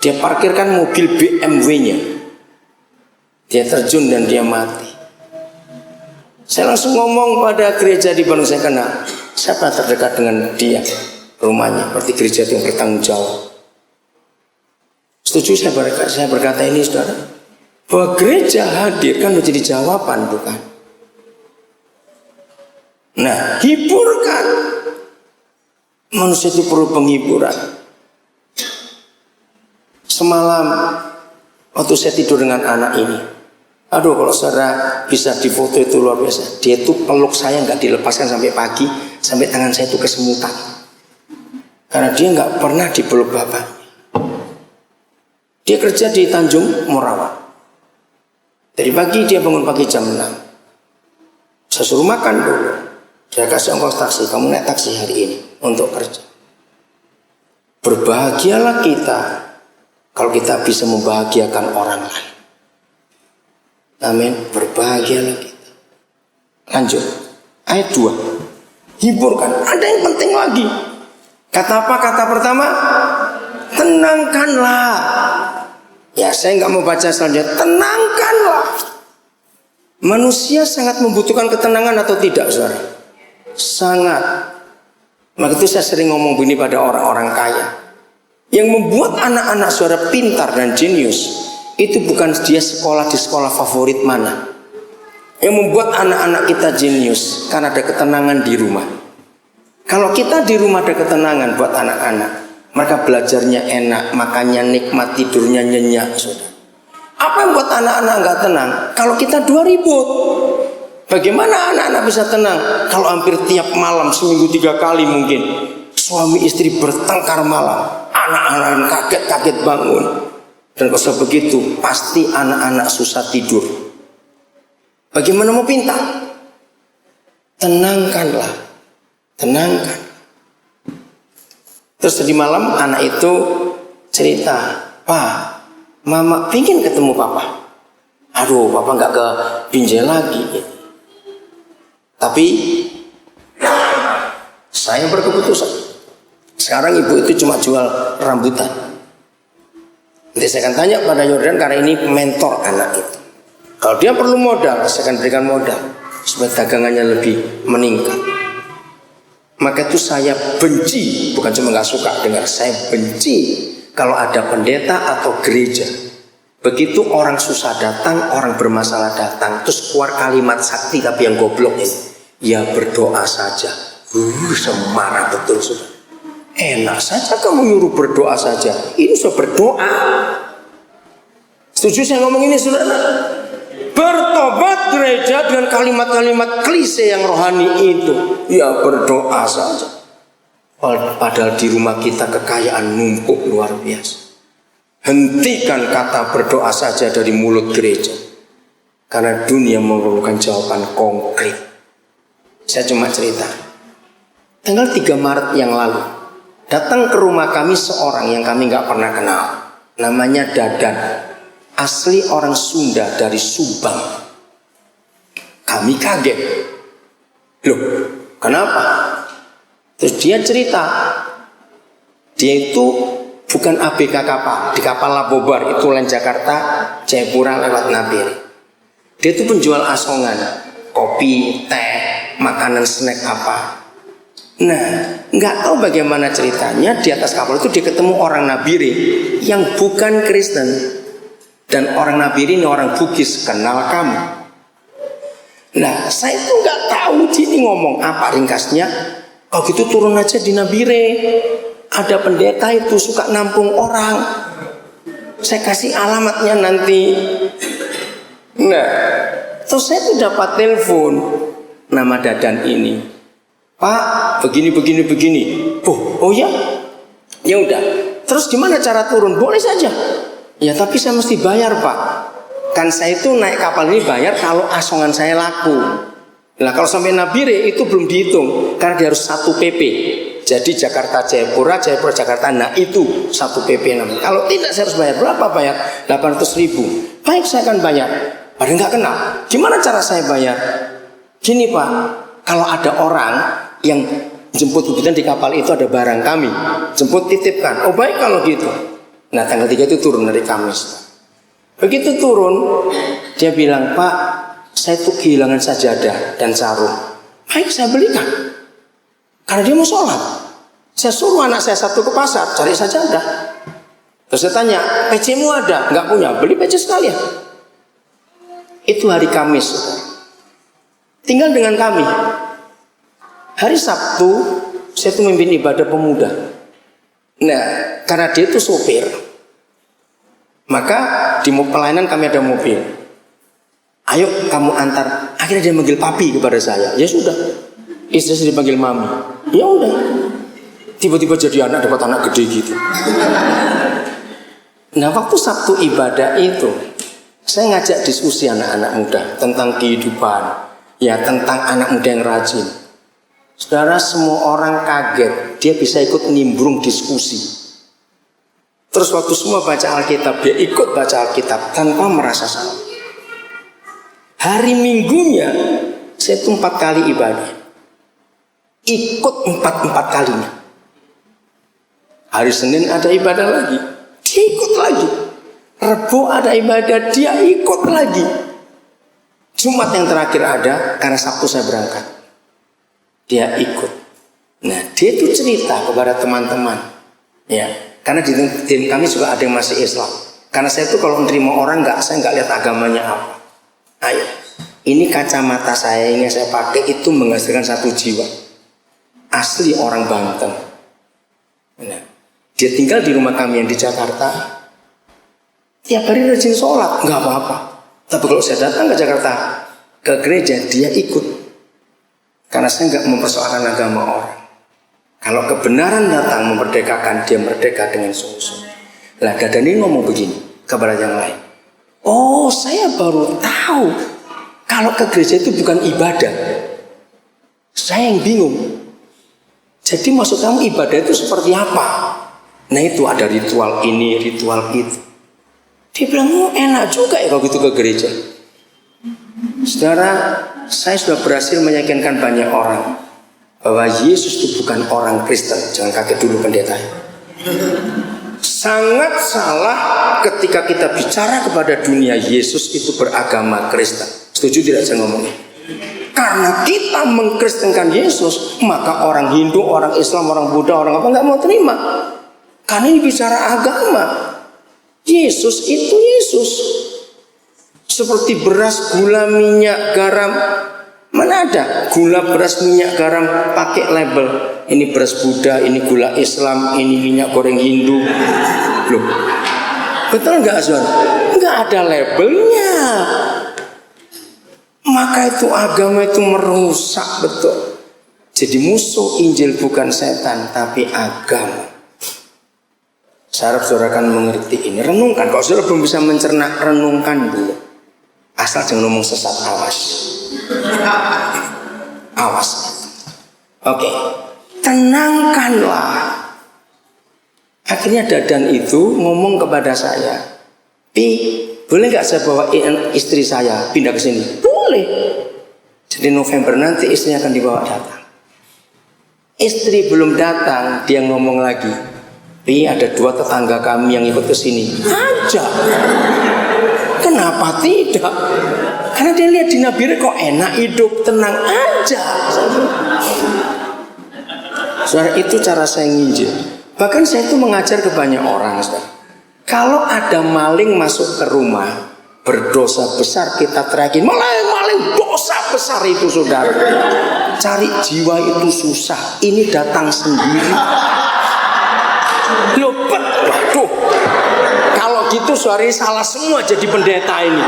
Dia parkirkan mobil BMW-nya. Dia terjun dan dia mati. Saya langsung ngomong pada gereja di Bandung, saya kenal. Siapa terdekat dengan dia? Rumahnya, berarti gereja yang bertanggung jawab. Setuju saya berkata ini, saudara, bahwa gereja hadir kan menjadi jawaban, bukan? Nah, hiburkan. Manusia itu perlu penghiburan. Semalam waktu saya tidur dengan anak ini, aduh kalau saudara bisa difoto itu luar biasa. Dia tuh peluk saya nggak dilepaskan sampai pagi, sampai tangan saya itu kesemutan. Karena dia nggak pernah dipeluk bapak. Dia kerja di Tanjung Morawa. Dari pagi dia bangun pagi jam 6. Saya suruh makan dulu. Saya kasih ongkos taksi, kamu naik taksi hari ini untuk kerja. Berbahagialah kita kalau kita bisa membahagiakan orang lain. Amin. Berbahagialah kita. Lanjut. Ayat 2. Hiburkan. Ada yang penting lagi. Kata apa? Kata pertama, tenangkanlah. Ya, saya nggak mau baca selanjutnya. Tenangkanlah. Manusia sangat membutuhkan ketenangan atau tidak, saudara? Sangat. Maka itu saya sering ngomong begini pada orang-orang kaya. Yang membuat anak-anak saudara pintar dan jenius itu bukan dia sekolah di sekolah favorit mana. Yang membuat anak-anak kita jenius karena ada ketenangan di rumah. Kalau kita di rumah ada ketenangan buat anak-anak, mereka belajarnya enak, makannya nikmat, tidurnya nyenyak, saudara. Apa yang buat anak-anak nggak tenang? Kalau kita dua ribut. Bagaimana anak-anak bisa tenang? Kalau hampir tiap malam, seminggu 3 kali mungkin, suami istri bertengkar malam, anak-anak kaget-kaget bangun. Dan kalau begitu, pasti anak-anak susah tidur. Bagaimana mau pintar? Tenangkanlah, tenangkan. Terus tadi malam anak itu cerita, Pak, Mama pingin ketemu Papa. Aduh, Papa nggak ke Binjai lagi. Tapi saya berkeputusan. Sekarang ibu itu cuma jual rambutan. Nanti saya akan tanya pada Yordan karena ini mentor anak itu. Kalau dia perlu modal, saya akan berikan modal supaya dagangannya lebih meningkat. Maka itu saya benci, bukan cuma nggak suka dengar, saya benci kalau ada pendeta atau gereja. Begitu orang susah datang, orang bermasalah datang, terus keluar kalimat sakti tapi yang goblok ini. Ya berdoa saja. Semarah betul sudah. Enak saja kamu nyuruh berdoa saja. Ini sudah berdoa. Setuju saya ngomong ini saudara? Bertobat gereja dengan kalimat-kalimat klise yang rohani itu. Ya berdoa saja. Padahal di rumah kita kekayaan numpuk luar biasa. Hentikan kata berdoa saja dari mulut gereja. Karena dunia memerlukan jawaban konkret. Saya cuma cerita. Tanggal 3 Maret yang lalu, datang ke rumah kami seorang yang kami gak pernah kenal. Namanya Dadan. Asli orang Sunda dari Subang. Kami kaget. Loh, kenapa? Terus dia cerita, dia itu bukan ABK kapal. Di kapal Labobar itu lain Jakarta, Jayapura lewat Nabire. Dia itu penjual asongan, kopi, teh, makanan snack apa. Nah, nggak tahu bagaimana ceritanya di atas kapal itu dia ketemu orang Nabire yang bukan Kristen. Dan orang Nabire ini orang Bugis, kenal kamu. Nah, saya itu nggak tahu dia ini ngomong apa ringkasnya. Kalau gitu turun aja di Nabire. Ada pendeta itu suka nampung orang. Saya kasih alamatnya nanti. Nah, terus saya tuh dapat telepon nama Dadan ini. Pak, begini. Oh ya? Ya udah. Terus gimana cara turun? Boleh saja. Ya tapi saya mesti bayar Pak. Kan saya itu naik kapal ini bayar kalau asongan saya laku. Nah kalau sampai Nabire itu belum dihitung karena dia harus 1 PP. Jadi Jakarta Jayapura Jakarta, nah itu 1 PP namanya. Kalau tidak saya harus bayar berapa bayar? 800.000. Baik saya akan bayar. Padahal nggak kenal. Gimana cara saya bayar? Gini Pak, kalau ada orang yang jemput kebetulan di kapal itu ada barang kami, jemput titipkan. Oh baik kalau gitu. Nah tanggal 3 itu turun dari Kamis. Begitu turun, dia bilang, Pak, saya tuh kehilangan sajadah dan sarung. Baik, saya belikan. Karena dia mau sholat. Saya suruh anak saya satu ke pasar, cari sajadah. Terus saya tanya, PC-mu ada? Nggak punya, beli PC sekalian. Itu hari Kamis. Tinggal dengan kami. Hari Sabtu saya tuh memimpin ibadah pemuda. Nah, karena dia itu sopir, maka di pelayanan kami ada mobil. Ayo kamu antar. Akhirnya dia manggil papi kepada saya. Ya sudah. Istri saya dipanggil mami. Ya udah. Tiba-tiba jadi anak, dapat anak gede gitu. Nah, waktu Sabtu ibadah itu, saya ngajak diskusi anak-anak muda tentang kehidupan, ya tentang anak muda yang rajin. Saudara, semua orang kaget, dia bisa ikut nimbrung diskusi. Terus waktu semua baca Alkitab, dia ikut baca Alkitab tanpa merasa salah. Hari Minggunya, saya tuh 4 kali ibadah. Ikut 4 kalinya. Hari Senin ada ibadah lagi, dia ikut lagi. Rebo ada ibadah, dia ikut lagi. Jumat yang terakhir ada, karena Sabtu saya berangkat, dia ikut. Nah, dia itu cerita kepada teman-teman, ya, karena di tim kami juga ada yang masih Islam. Karena saya itu kalau menerima orang saya nggak lihat agamanya apa. Ayo, ini kacamata saya ini saya pakai itu menghasilkan 1 jiwa, asli orang Banten. Nah, dia tinggal di rumah kami yang di Jakarta. Tiap hari rajin sholat, nggak apa-apa. Tapi kalau saya datang ke Jakarta, ke gereja, dia ikut. Karena saya nggak mempersoalkan agama orang. Kalau kebenaran datang memerdekakan, dia merdeka dengan sungguh-sungguh. Lah, Dadan ini ngomong begini kepada yang lain. Oh, saya baru tahu kalau ke gereja itu bukan ibadah. Saya yang bingung. Jadi maksud kamu ibadah itu seperti apa? Nah, itu ada ritual ini, ritual itu. Dia bilang, oh enak juga ya kalau gitu ke gereja. Saudara, saya sudah berhasil meyakinkan banyak orang bahwa Yesus itu bukan orang Kristen. Jangan kaget dulu pendeta. Sangat salah ketika kita bicara kepada dunia Yesus itu beragama Kristen. Setuju tidak saya ngomongnya? Karena kita mengkristenkan Yesus, maka orang Hindu, orang Islam, orang Buddha, orang apa nggak mau terima. Karena ini bicara agama. Yesus itu Yesus. Seperti beras, gula, minyak, garam. Mana ada gula, beras, minyak, garam pakai label. Ini beras Buddha, ini gula Islam, ini minyak goreng Hindu. Loh, betul nggak, Saudara? Nggak ada labelnya. Maka itu agama itu merusak betul. Jadi musuh Injil bukan setan, tapi agama. Saya harap saudara akan mengerti ini. Renungkan. Kalau saudara belum bisa mencerna, renungkan dulu. Asal jangan ngomong sesat, awas. Awas. Oke. Tenangkanlah. Akhirnya Dadan itu ngomong kepada saya, Pi, boleh nggak saya bawa istri saya pindah ke sini? Boleh. Jadi November nanti istrinya akan dibawa datang. Istri belum datang, dia ngomong lagi, Pi, ada 2 tetangga kami yang ikut ke sini. Aja. Kenapa tidak? Karena dia lihat di Nabire kok enak hidup, tenang aja. Saudara, itu cara saya nginjil. Bahkan saya itu mengajar ke banyak orang, saudara. Kalau ada maling masuk ke rumah, berdosa besar kita teriakin, maling, dosa besar itu, saudara. Cari jiwa itu susah. Ini datang sendiri. Lupet, waduh. Kalau gitu suara salah semua jadi pendeta ini.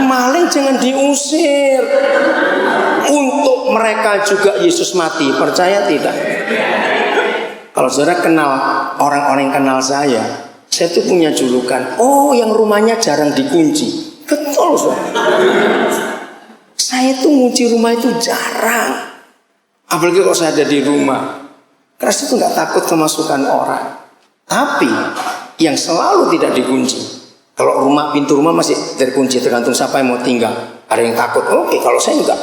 Maling jangan diusir. Untuk mereka juga Yesus mati. Percaya tidak? Kalau saudara kenal orang-orang yang kenal saya tuh punya julukan. Oh, yang rumahnya jarang dikunci. Betul, saudara. Saya tuh ngunci rumah itu jarang. Apalagi kalau saya ada di rumah. Karena saya tuh nggak takut kemasukan orang. Tapi yang selalu tidak dikunci. Kalau pintu rumah masih terkunci, tergantung siapa yang mau tinggal. Ada yang takut, oke, kalau saya enggak.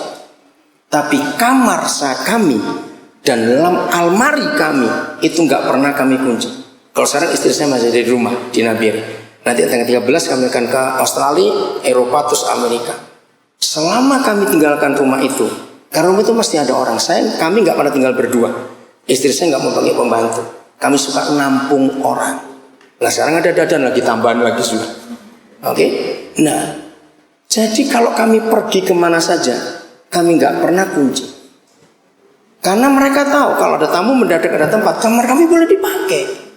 Tapi kamar kami dan dalam almari kami itu enggak pernah kami kunci. Kalau sekarang istri saya masih di rumah di Nabire. Nanti tanggal 13 kami akan ke Australia, Eropa, terus Amerika. Selama kami tinggalkan rumah itu, karena rumah itu pasti ada orang. Kami enggak pernah tinggal berdua. Istri saya enggak mau pakai pembantu. Kami suka nampung orang. Nah, sekarang ada Dadan lagi, tambahan lagi sudah. Oke? Nah, jadi kalau kami pergi kemana saja, kami nggak pernah kunci. Karena mereka tahu kalau ada tamu mendadak ada tempat, kamar kami boleh dipakai.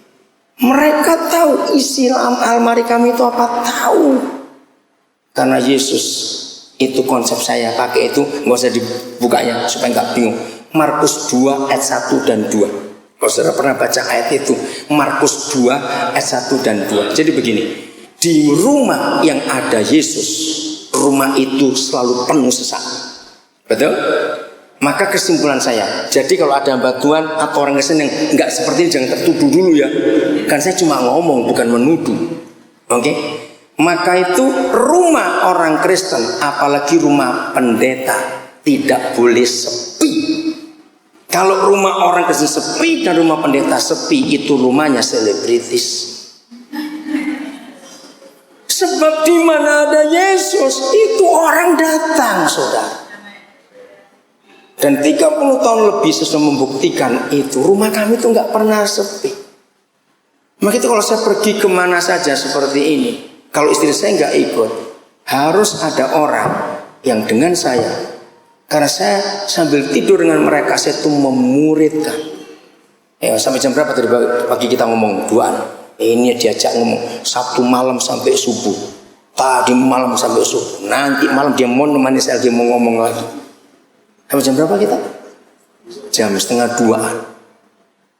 Mereka tahu isi almari kami itu apa, tahu. Karena Yesus itu konsep saya pakai itu, nggak usah dibukanya supaya nggak bingung. Markus 2 ayat 1 dan 2. Kalau saudara pernah baca ayat itu, Markus 2 ayat 1 dan 2. Jadi begini, di rumah yang ada Yesus, rumah itu selalu penuh sesak. Betul? Maka kesimpulan saya, jadi kalau ada batuan atau orang Kristen yang nggak seperti ini, jangan tertuduh dulu ya. Kan saya cuma ngomong, bukan menuduh. Oke? Maka itu rumah orang Kristen, apalagi rumah pendeta, tidak boleh sepi. Kalau rumah orang Kristen sepi dan rumah pendeta sepi, itu rumahnya selebritis. Sebab di mana ada Yesus, itu orang datang, saudara. Dan 30 tahun lebih sudah membuktikan itu. Rumah kami itu nggak pernah sepi. Maka itu kalau saya pergi kemana saja seperti ini, kalau istri saya nggak ikut, harus ada orang yang dengan saya. Karena saya sambil tidur dengan mereka, saya tuh memuridkan. Sampai jam berapa tadi pagi kita ngomong? 2-an. Ini diajak ngomong Sabtu malam sampai subuh. Tadi malam sampai subuh. Nanti malam dia mau nemani saya, dia mau ngomong lagi. Sampai jam berapa kita? Jam 1:30.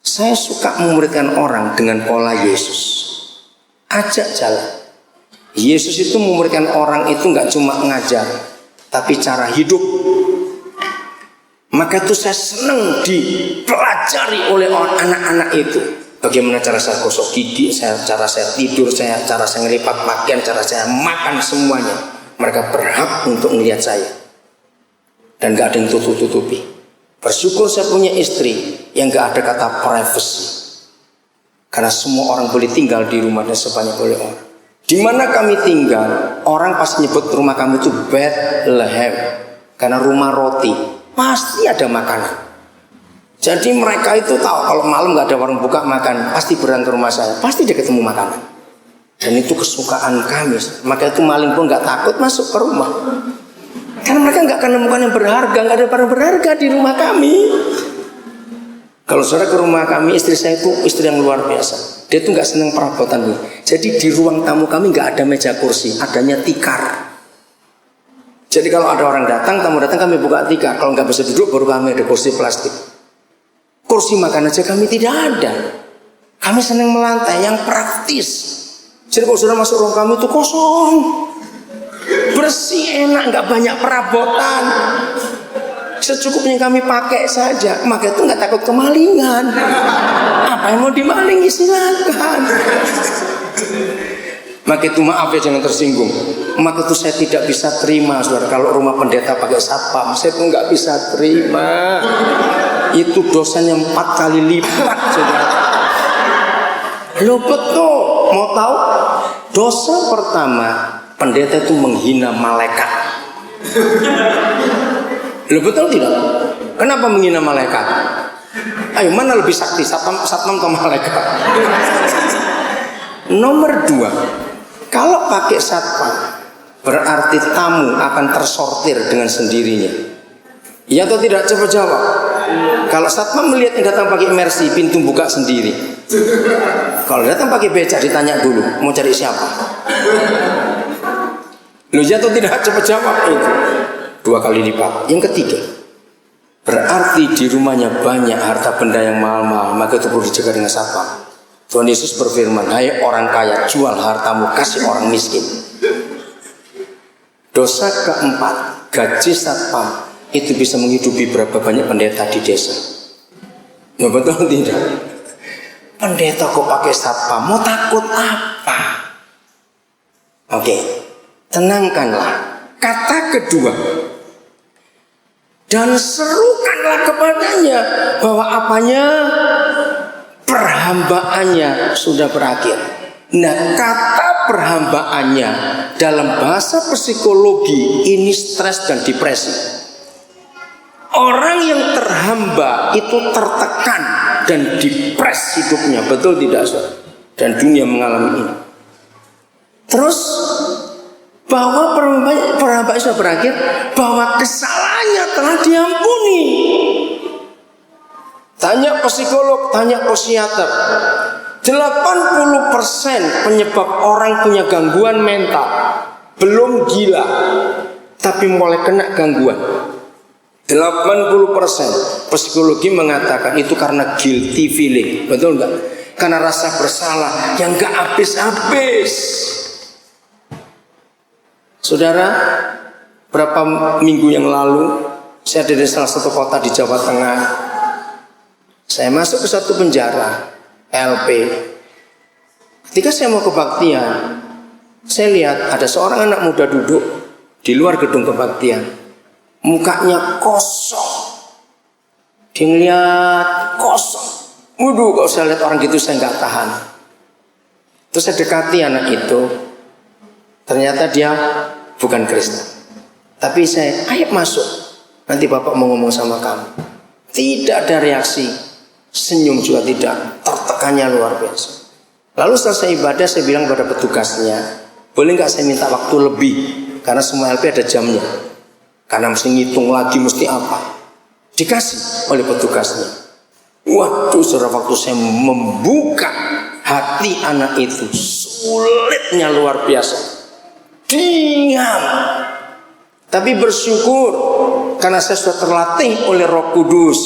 Saya suka memuridkan orang dengan pola Yesus. Ajak jalan. Yesus itu memuridkan orang itu nggak cuma ngajar, tapi cara hidup. Maka itu saya senang dipelajari oleh anak-anak itu. Bagaimana cara saya gosok gigi, cara saya tidur, cara saya ngelipat pakaian, cara saya makan, semuanya. Mereka berhak untuk melihat saya. Dan gak ada yang tutup-tutupi. Bersyukur saya punya istri yang gak ada kata privacy. Karena semua orang boleh tinggal di rumah dan sebanyak boleh orang. Di mana kami tinggal, orang pasti nyebut rumah kami itu Bethlehem. Karena rumah roti, pasti ada makanan. Jadi mereka itu tahu kalau malam gak ada warung buka makan, pasti berangkat ke rumah saya, pasti dia ketemu makanan. Dan itu kesukaan kami. Maka itu maling pun gak takut masuk ke rumah. Karena mereka nggak akan nemukan yang berharga, nggak ada barang berharga di rumah kami. Kalau saudara ke rumah kami, istri saya itu istri yang luar biasa. Dia tuh nggak senang perabotan. Jadi di ruang tamu kami nggak ada meja kursi, adanya tikar. Jadi kalau ada orang datang, tamu datang, kami buka tikar. Kalau nggak bisa duduk, baru kami ada kursi plastik. Kursi makan aja kami tidak ada. Kami senang melantai yang praktis. Jadi kalau saudara masuk ruang kami itu kosong, bersih, enak, nggak banyak perabotan, secukupnya kami pakai saja. Maka itu nggak takut kemalingan. Apa yang mau dimalingi silakan. Maka itu maaf ya, jangan tersinggung. Maka itu saya tidak bisa terima, saudara, kalau rumah pendeta pakai satpam. Saya tuh nggak bisa terima. Itu dosanya 4 kali lipat, saudara. Lo betul, mau tahu? Dosa pertama, pendeta itu menghina malaikat. Loh, betul tidak? Kenapa menghina malaikat? Ayo, mana lebih sakti, satpam atau malaikat? Nomor 2, kalau pakai satpam, berarti tamu akan tersortir dengan sendirinya. Iya atau tidak? Coba jawab. Kalau satpam melihat yang datang pakai Mercy, pintu buka sendiri. Kalau datang pakai becak, ditanya dulu mau cari siapa. Loh, ya atau tidak? Coba jawab itu. 2 kali lipat. Yang ketiga, berarti di rumahnya banyak harta benda yang mahal-mahal, maka itu perlu dijaga dengan satpam. Tuhan Yesus berfirman, hai orang kaya, jual hartamu, kasih orang miskin. Dosa keempat, gaji satpam itu bisa menghidupi berapa banyak pendeta di desa. Ya, betul tidak? Pendeta kok pakai satpam, mau takut apa? Oke, tenangkanlah. Kata kedua, dan serukanlah kepadanya bahwa apanya? Perhambaannya sudah berakhir. Nah, kata perhambaannya dalam bahasa psikologi ini stres dan depresi. Orang yang terhamba itu tertekan dan depres hidupnya, betul tidak, saudara? Dan dunia mengalami ini. Terus bahwa perhambaan sudah berakhir, bahwa kesalahannya telah diampuni. Tanya psikolog, tanya psikiater. 80% penyebab orang punya gangguan mental belum gila, tapi mulai kena gangguan. 80% psikologi mengatakan itu karena guilty feeling. Betul enggak? Karena rasa bersalah yang enggak habis-habis. Saudara, berapa minggu yang lalu saya ada di salah satu kota di Jawa Tengah. Saya masuk ke satu penjara LP. Ketika saya mau kebaktian, saya lihat ada seorang anak muda duduk di luar gedung kebaktian. Mukanya kosong. Dia ngeliat kosong. Waduh, kalau saya lihat orang gitu saya nggak tahan. Terus saya dekati anak itu. Ternyata dia bukan Kristen. Tapi saya, ayo masuk. Nanti Bapak mau ngomong sama kamu. Tidak ada reaksi. Senyum juga tidak, tertekannya luar biasa. Lalu selesai ibadah saya bilang pada petugasnya, boleh nggak saya minta waktu lebih? Karena semua LP ada jamnya. Karena mesti ngitung lagi, mesti apa. Dikasih oleh petugasnya. Waduh, saudara, waktu saya membuka hati anak itu, sulitnya luar biasa. Diam. Tapi bersyukur karena saya sudah terlatih oleh Roh Kudus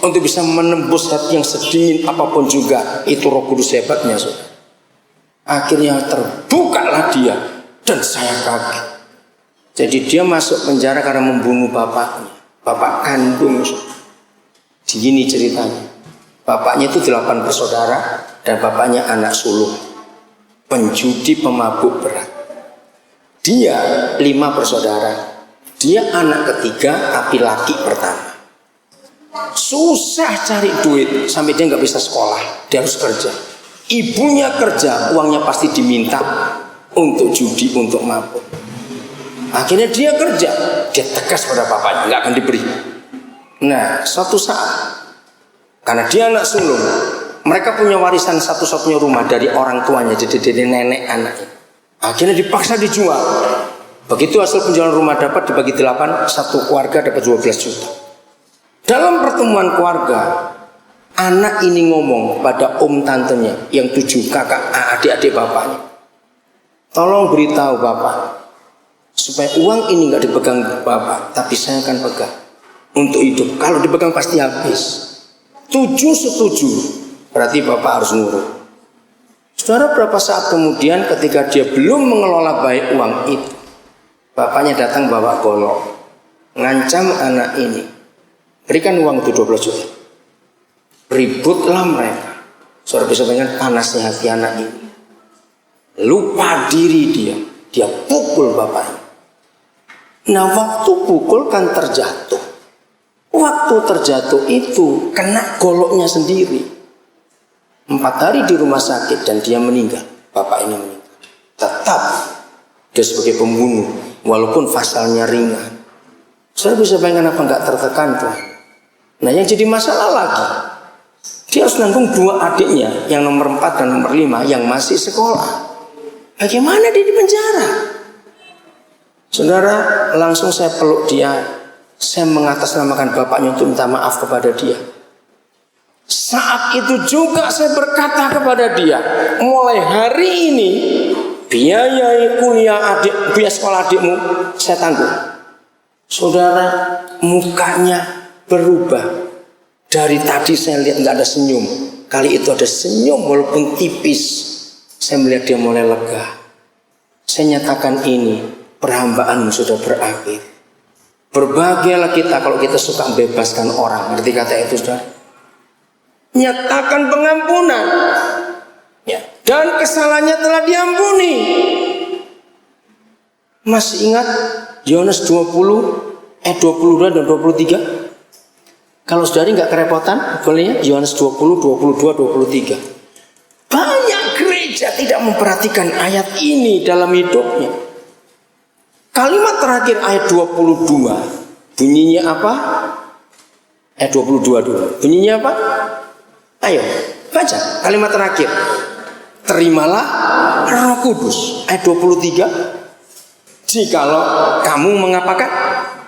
untuk bisa menembus hati yang sedingin apapun juga. Itu Roh Kudus hebatnya, saudara. Akhirnya terbukalah dia dan saya kaget. Jadi dia masuk penjara karena membunuh bapaknya, bapak kandung. Begini ceritanya. Bapaknya itu 8 bersaudara dan bapaknya anak sulung, penjudi, pemabuk berat. Dia 5 bersaudara. Dia anak ketiga tapi laki pertama. Susah cari duit sampai dia nggak bisa sekolah, dia harus kerja. Ibunya kerja, uangnya pasti diminta untuk judi, untuk mabuk. Akhirnya dia kerja, dia tegas pada bapaknya, nggak akan diberi. Nah, suatu saat karena dia anak sulung, mereka punya warisan satu-satunya rumah dari orang tuanya, jadi dari nenek anaknya. Akhirnya dipaksa dijual. Begitu hasil penjualan rumah dapat dibagi 8, satu keluarga dapat 12 juta. Dalam pertemuan keluarga, anak ini ngomong pada om tantenya yang 7 kakak adik-adik bapaknya, tolong beritahu bapak supaya uang ini nggak dipegang bapak, tapi saya akan pegang untuk hidup. Kalau dipegang pasti habis. 7 setuju, berarti bapak harus nurut. Saudara, berapa saat kemudian ketika dia belum mengelola baik uang itu, bapaknya datang bawa golok, ngancam anak ini, berikan uang itu 12 juta. Ributlah mereka. Saudara bisa bayangkan panasnya hati anak ini. Lupa diri dia pukul bapaknya. Nah, waktu pukul kan terjatuh. Waktu terjatuh itu kena goloknya sendiri. 4 hari di rumah sakit dan dia meninggal. Bapak ini meninggal. Tetap dia sebagai pembunuh, walaupun pasalnya ringan. Saudara bisa bayangkan apa nggak tertekan tuh. Nah, yang jadi masalah lagi, dia harus nanggung 2 adiknya, yang nomor 4 dan nomor 5 yang masih sekolah. Bagaimana dia di penjara? Saudara, langsung saya peluk dia. Saya mengatasnamakan bapaknya untuk minta maaf kepada dia. Saat itu juga saya berkata kepada dia, mulai hari ini biaya kuliah adik, biaya sekolah adikmu saya tanggung. Saudara, mukanya berubah. Dari tadi saya lihat nggak ada senyum, kali itu ada senyum walaupun tipis. Saya melihat dia mulai lega. Saya nyatakan ini, perhambaanmu sudah berakhir. Berbahagialah kita kalau kita suka membebaskan orang. Ngerti kata itu, saudara? Nyatakan pengampunan, ya, dan kesalahannya telah diampuni. Masih ingat Yohanes 22 dan 23? Kalau saudari nggak kerepotan, boleh ya, Yohanes 20, 22, 23. Banyak gereja tidak memperhatikan ayat ini dalam hidupnya. Kalimat terakhir ayat 22 bunyinya apa? Ayat 22 dulu. Bunyinya apa? Ayo baca kalimat terakhir. Terimalah Roh Kudus. Ayat 23. Jikalau kamu mengapakan?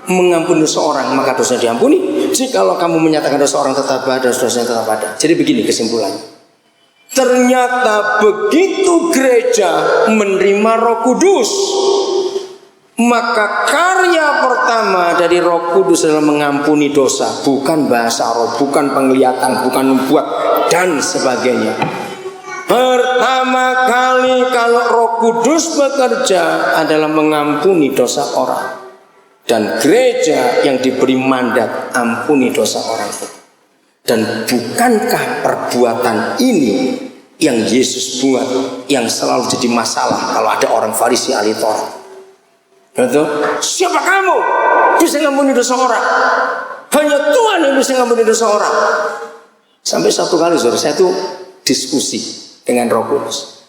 mengampuni dosa orang, maka dosanya diampuni. Jikalau kamu menyatakan dosa orang tetap ada, dosanya tetap ada. Jadi begini kesimpulannya. Ternyata begitu gereja menerima Roh Kudus, maka karya pertama dari Roh Kudus adalah mengampuni dosa. Bukan bahasa roh, bukan penglihatan, bukan membuat dan sebagainya. Pertama kali kalau Roh Kudus bekerja adalah mengampuni dosa orang. Dan gereja yang diberi mandat ampuni dosa orang itu. Dan bukankah perbuatan ini yang Yesus buat, yang selalu jadi masalah kalau ada orang Farisi ahli Taurat? Betul? Siapa kamu bisa ngampuni dosa orang? Hanya Tuhan yang bisa ngampuni dosa orang. Sampai satu kali saudara, saya tuh diskusi dengan Roh Kudus.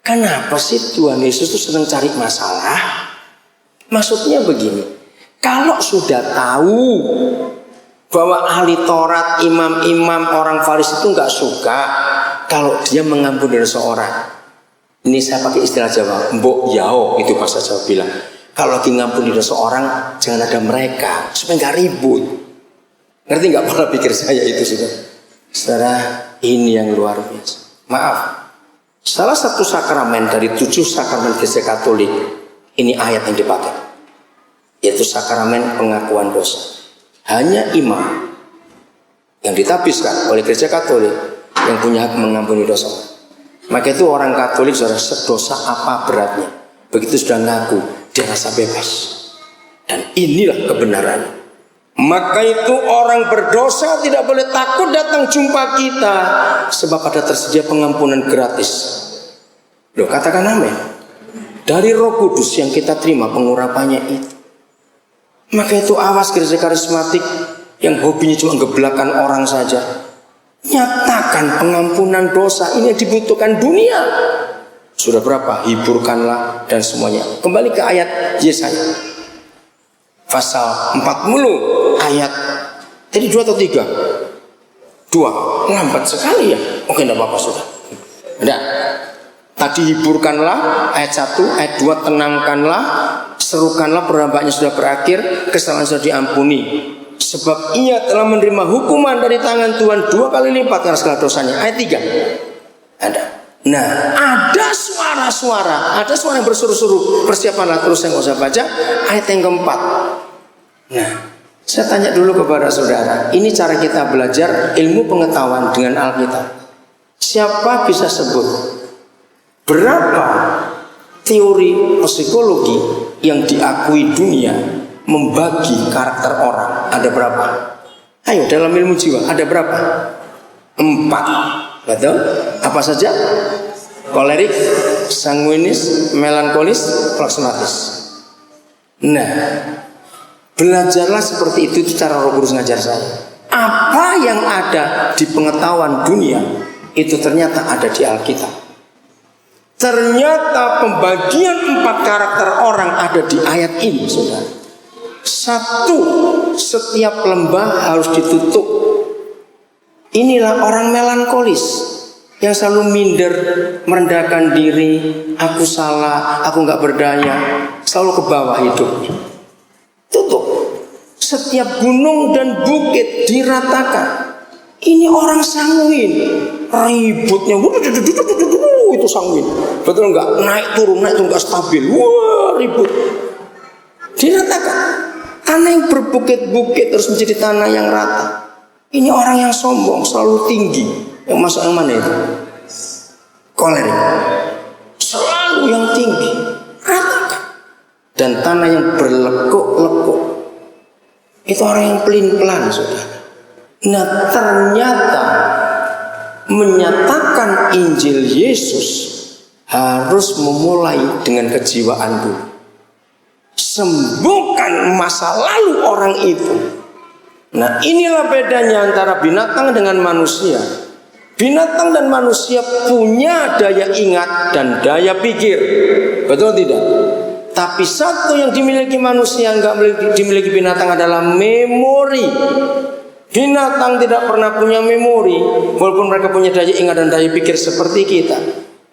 Kenapa sih Tuhan Yesus tuh sedang cari masalah? Maksudnya begini. Kalau sudah tahu bahwa ahli Taurat, imam-imam, orang Farisi itu nggak suka kalau dia mengampuni dosa orang. Ini saya pakai istilah Jawa, mbok yao, itu bahasa Jawa bilang. Kalau lagi ngampuni dosa orang, jangan ada mereka, supaya nggak ribut. Ngerti nggak pola pikir saya itu sudah? Saudara, ini yang luar biasa. Maaf, salah satu sakramen dari 7 sakramen Gereja Katolik, ini ayat yang dipakai, yaitu sakramen pengakuan dosa. Hanya imam yang ditabiskan oleh Gereja Katolik yang punya hak mengampuni dosa. Maka itu orang Katolik saudara, sedosa apa beratnya, begitu sudah ngaku, dia rasa bebas. Dan inilah kebenarannya. Maka itu orang berdosa tidak boleh takut datang jumpa kita, sebab ada tersedia pengampunan gratis. Loh, katakan amin. Dari Roh Kudus yang kita terima pengurapannya itu. Maka itu awas gereja karismatik yang hobinya cuma geblakan orang saja. Nyatakan pengampunan dosa, ini yang dibutuhkan dunia. Sudah berapa? Hiburkanlah dan semuanya. Kembali ke ayat Yesaya pasal 40 ayat. Tadi 2 atau 3? 2. Lambat sekali ya. Oke, tidak apa-apa sudah. Tidak. Tadi hiburkanlah ayat 1, ayat 2 tenangkanlah, serukanlah perhambaannya sudah berakhir, kesalahan sudah diampuni. Sebab ia telah menerima hukuman dari tangan Tuhan 2 kali lipat karena segala dosanya. Ayat 3. Ada. Nah, ada suara-suara, ada suara yang berseru-seru. Persiapanlah, terus saya nggak usah baca. Ayat yang keempat. Nah, saya tanya dulu kepada saudara, ini cara kita belajar ilmu pengetahuan dengan Alkitab. Siapa bisa sebut berapa teori psikologi yang diakui dunia membagi karakter orang? Ada berapa? Ayo, dalam ilmu jiwa ada berapa? 4. Betul? Apa saja? Kolerik, sanguinis, melankolis, fleksionatis. Nah, belajarlah seperti itu cara Roh Kudus ngajar saya. Apa yang ada di pengetahuan dunia itu ternyata ada di Alkitab. Ternyata pembagian 4 karakter orang ada di ayat ini, saudara. 1, setiap lembah harus ditutup. Inilah orang melankolis yang selalu minder, merendahkan diri, aku salah, aku nggak berdaya, selalu ke bawah hidupnya. Tutup. Setiap gunung dan bukit diratakan. Ini orang sanguin, ributnya, itu sanguin. Betul nggak? Naik turun nggak stabil. Wah, ribut. Diratakan. Tanah yang berbukit-bukit terus menjadi tanah yang rata. Ini orang yang sombong, selalu tinggi. Yang masuk yang mana itu? Kolerik. Selalu yang tinggi, ratakan. Dan tanah yang berlekuk-lekuk, itu orang yang pelin-pelan, saudara. Nah, ternyata menyatakan Injil Yesus harus memulai dengan kejiwaan dulu. Sembuhkan masa lalu orang itu. Nah, inilah bedanya antara binatang dengan manusia. Binatang dan manusia punya daya ingat dan daya pikir. Betul tidak? Tapi satu yang dimiliki manusia nggak dimiliki binatang adalah memori. Binatang tidak pernah punya memori, walaupun mereka punya daya ingat dan daya pikir seperti kita.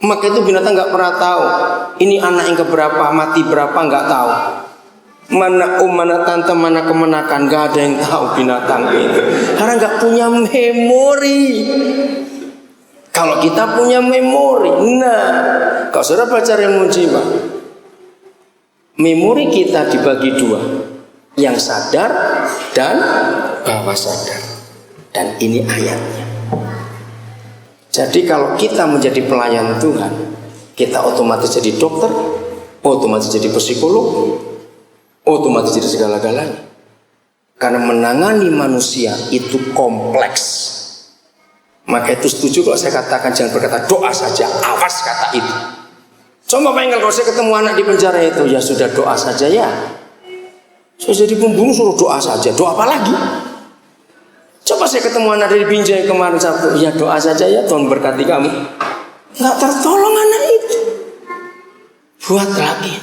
Maka itu binatang nggak pernah tahu ini anak yang keberapa, mati berapa, nggak tahu. Mana om, mana tante, mana kemenakan, gak ada yang tahu binatang itu. Karena gak punya memori. Kalau kita punya memori, nah, kalau saudara baca ilmu jiwa, memori kita dibagi dua, yang sadar dan bawah sadar. Dan ini ayatnya. Jadi kalau kita menjadi pelayan Tuhan, kita otomatis jadi dokter, otomatis jadi psikolog, otomatis jadi segala-galanya. Karena menangani manusia itu kompleks. Maka itu setuju kalau saya katakan jangan berkata doa saja, awas kata itu. Coba bayangkan kalau saya ketemu anak di penjara itu, ya sudah doa saja ya. Saya jadi pembunuh suruh doa saja, doa apa lagi? Coba saya ketemu anak dari Binjai kemarin Sabtu, ya doa saja ya, Tuhan berkati kamu. Nggak tertolong anak itu. Buat lagi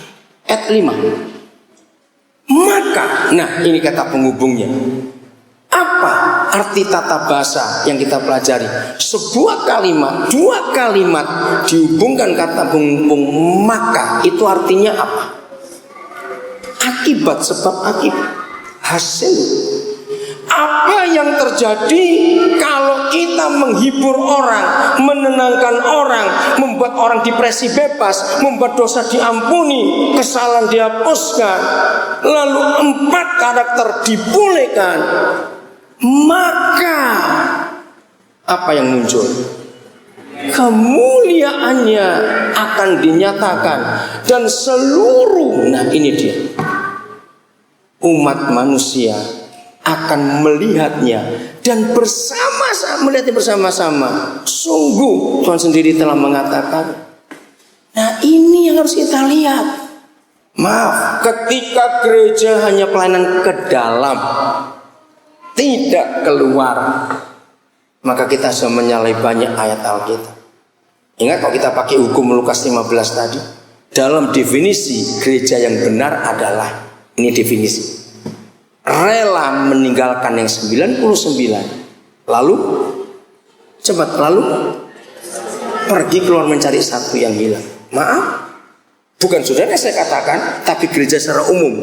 ayat 5. Maka, nah ini kata penghubungnya. Apa arti tata bahasa yang kita pelajari? Sebuah kalimat, dua kalimat dihubungkan kata penghubung maka, itu artinya apa? Akibat, sebab akibat, hasil. Apa yang terjadi kalau kita menghibur orang, menenangkan orang, membuat orang depresi bebas, membuat dosa diampuni, kesalahan dihapuskan, lalu 4 karakter dipulihkan, maka apa yang muncul? Kemuliaannya akan dinyatakan dan seluruh, nah ini dia, umat manusia akan melihatnya dan bersama-sama, melihatnya bersama-sama. Sungguh Tuhan sendiri telah mengatakan. Nah ini yang harus kita lihat. Maaf, ketika gereja hanya pelayanan ke dalam, tidak keluar, maka kita sudah menyalahi banyak ayat Alkitab. Ingat kalau kita pakai hukum Lukas 15 tadi, dalam definisi gereja yang benar adalah, ini definisi, rela meninggalkan yang 99, lalu cepat, lalu pergi keluar mencari satu yang hilang. Maaf, bukan saudara saya katakan, tapi gereja secara umum.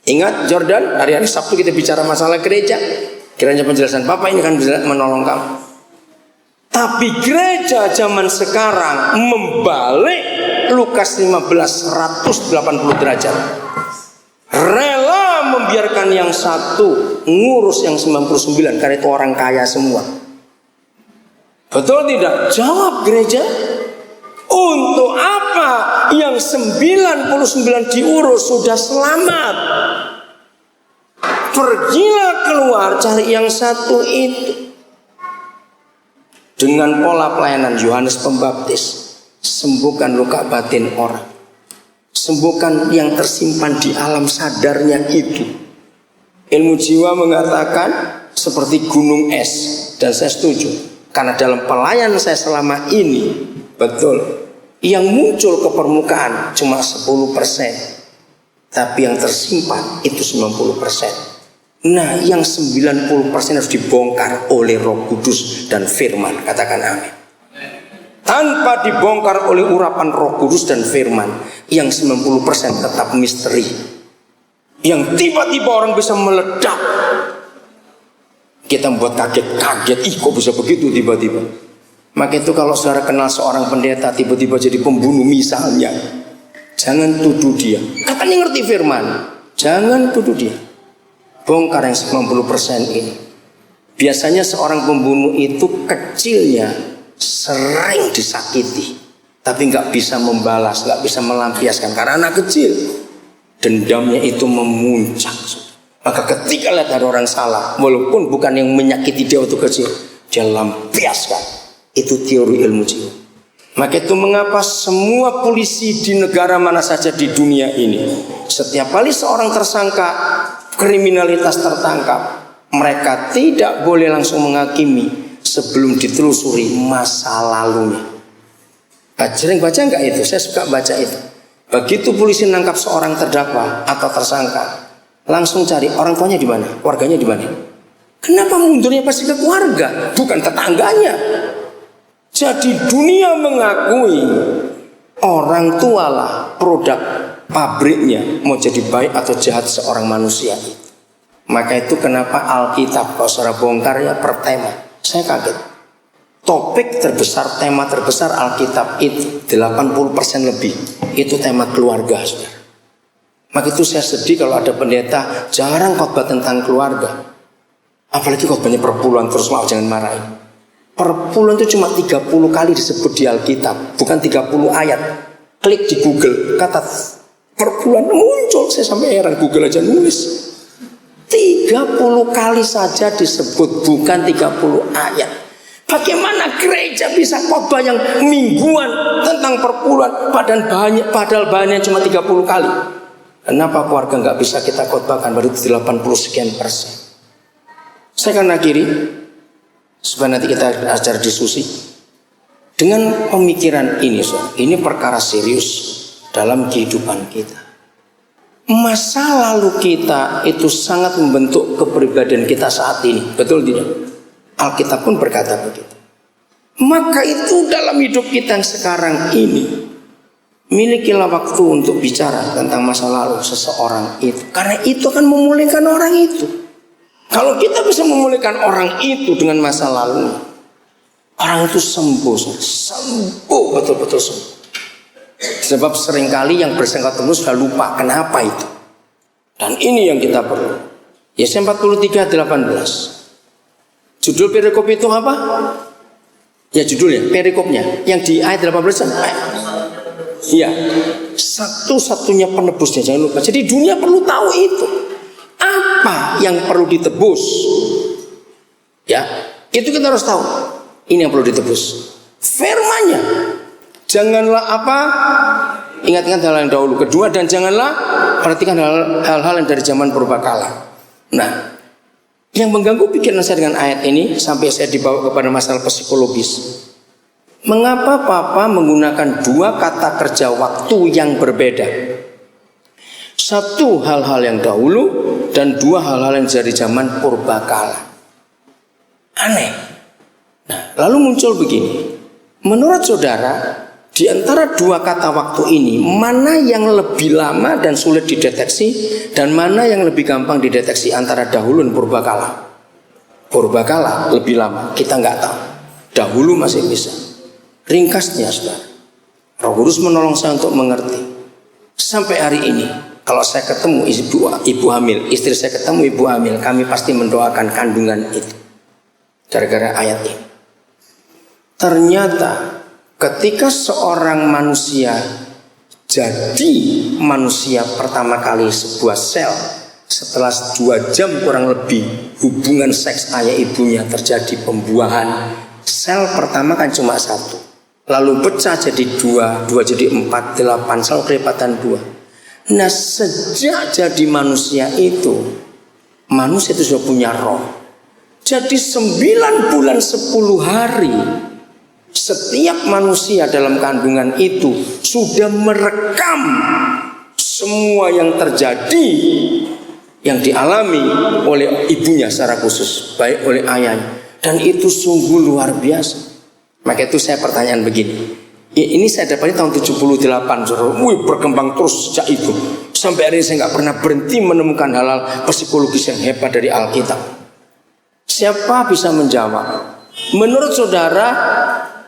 Ingat Jordan, hari-hari Sabtu kita bicara masalah gereja. Kiranya penjelasan Bapak ini kan bisa menolong kamu. Tapi gereja zaman sekarang membalik Lukas 15 180 derajat. Rela membiarkan yang satu ngurus yang 99 karena itu orang kaya semua. Betul tidak? Jawab gereja. Untuk apa yang 99 diurus sudah selamat? Pergilah keluar cari yang satu itu. Dengan pola pelayanan Yohanes Pembaptis, sembuhkan luka batin orang. Sembuhkan yang tersimpan di alam sadarnya itu. Ilmu jiwa mengatakan seperti gunung es. Dan saya setuju, karena dalam pelayanan saya selama ini, betul, yang muncul ke permukaan cuma 10%, tapi yang tersimpan itu 90%. Nah yang 90% harus dibongkar oleh Roh Kudus dan firman. Katakan amin. Tanpa dibongkar oleh urapan Roh Kudus dan firman, yang 90% tetap misteri. Yang tiba-tiba orang bisa meledak, kita membuat kaget-kaget. Ih kok bisa begitu tiba-tiba. Maka itu kalau saudara kenal seorang pendeta tiba-tiba jadi pembunuh misalnya, jangan tuduh dia. Katanya ngerti firman, jangan tuduh dia. Bongkar yang 90% ini. Biasanya seorang pembunuh itu kecilnya sering disakiti, tapi nggak bisa membalas, nggak bisa melampiaskan karena anak kecil. Dendamnya itu memuncak. Maka ketika lihat ada orang salah, walaupun bukan yang menyakiti dia waktu kecil, dia lampiaskan. Itu teori ilmu jiwa. Maka itu mengapa semua polisi di negara mana saja di dunia ini, setiap kali seorang tersangka kriminalitas tertangkap, mereka tidak boleh langsung menghakimi sebelum ditelusuri masa lalunya. Sering baca nggak itu? Saya suka baca itu. Begitu polisi nangkap seorang terdakwa atau tersangka, langsung cari orang tuanya di mana, keluarganya di mana. Kenapa mundurnya pasti ke keluarga, bukan tetangganya? Jadi dunia mengakui orang tualah produk pabriknya mau jadi baik atau jahat seorang manusia itu. Maka itu kenapa Alkitab kalau saudara bongkar ya per tema. Saya kaget. Topik terbesar, tema terbesar Alkitab itu 80% lebih itu tema keluarga, saudara. Maka itu saya sedih kalau ada pendeta jarang khotbah tentang keluarga. Apalagi khotbahnya perpuluhan, terus maaf jangan marahin. Perpuluhan itu cuma 30 kali disebut di Alkitab, bukan 30 ayat. Klik di Google, kata perpuluhan muncul, saya sampai heran, Google aja nulis. 30 kali saja disebut, bukan 30 ayat. Bagaimana gereja bisa khotbah yang mingguan tentang perpuluhan padahal bahannya cuma 30 kali? Kenapa keluarga nggak bisa kita khotbahkan baru 80 sekian persen? Saya akan akhiri supaya nanti kita acara diskusi dengan pemikiran ini. Ini perkara serius dalam kehidupan kita. Masa lalu kita itu sangat membentuk kepribadian kita saat ini. Betul tidak? Alkitab pun berkata begitu. Maka itu dalam hidup kita yang sekarang ini, milikilah waktu untuk bicara tentang masa lalu seseorang itu. Karena itu akan memulihkan orang itu. Kalau kita bisa memulihkan orang itu dengan masa lalu, orang itu sembuh betul-betul sembuh. Sebab seringkali yang bersengketa terus sudah lupa kenapa itu. Dan ini yang kita perlu. Yesaya 43:18. Judul perikop itu apa? Ya judulnya, perikopnya. Yang di ayat 18. Iya, satu-satunya penebusnya, jangan lupa. Jadi dunia perlu tahu itu. Apa yang perlu ditebus? Ya, itu kita harus tahu. Ini yang perlu ditebus. Firman-Nya. Janganlah apa? Ingat-ingat hal yang dahulu. Kedua, dan janganlah perhatikan hal-hal yang dari zaman purbakala. Nah, yang mengganggu pikiran saya dengan ayat ini sampai saya dibawa kepada masalah psikologis. Mengapa Papa menggunakan dua kata kerja waktu yang berbeda? Satu hal-hal yang dahulu dan dua hal-hal yang dari zaman purbakala. Aneh. Nah, lalu muncul begini. Menurut saudara, di antara dua kata waktu ini, mana yang lebih lama dan sulit dideteksi dan mana yang lebih gampang dideteksi antara dahulu dan purbakala? Purbakala lebih lama, kita nggak tahu. Dahulu masih bisa. Ringkasnya, saudara, Roh Kudus menolong saya untuk mengerti. Sampai hari ini, kalau saya ketemu ibu hamil, istri saya ketemu ibu hamil, kami pasti mendoakan kandungan itu. Gara-gara ayat ini. Ternyata ketika seorang manusia jadi manusia pertama kali sebuah sel, setelah 2 jam kurang lebih hubungan seks ayah ibunya terjadi pembuahan, sel pertama kan cuma 1. Lalu pecah jadi 2 jadi 4, 8, selalu kelipatan 2. Nah, sejak jadi manusia itu sudah punya roh. Jadi 9 bulan 10 hari setiap manusia dalam kandungan itu sudah merekam semua yang terjadi, yang dialami oleh ibunya secara khusus, baik oleh ayahnya. Dan itu sungguh luar biasa. Maka itu saya pertanyaan begini. Ini saya dapatnya tahun 78, saudara. Berkembang terus sejak itu. Sampai hari ini saya nggak pernah berhenti menemukan hal-hal psikologis yang hebat dari Alkitab. Siapa bisa menjawab? Menurut saudara,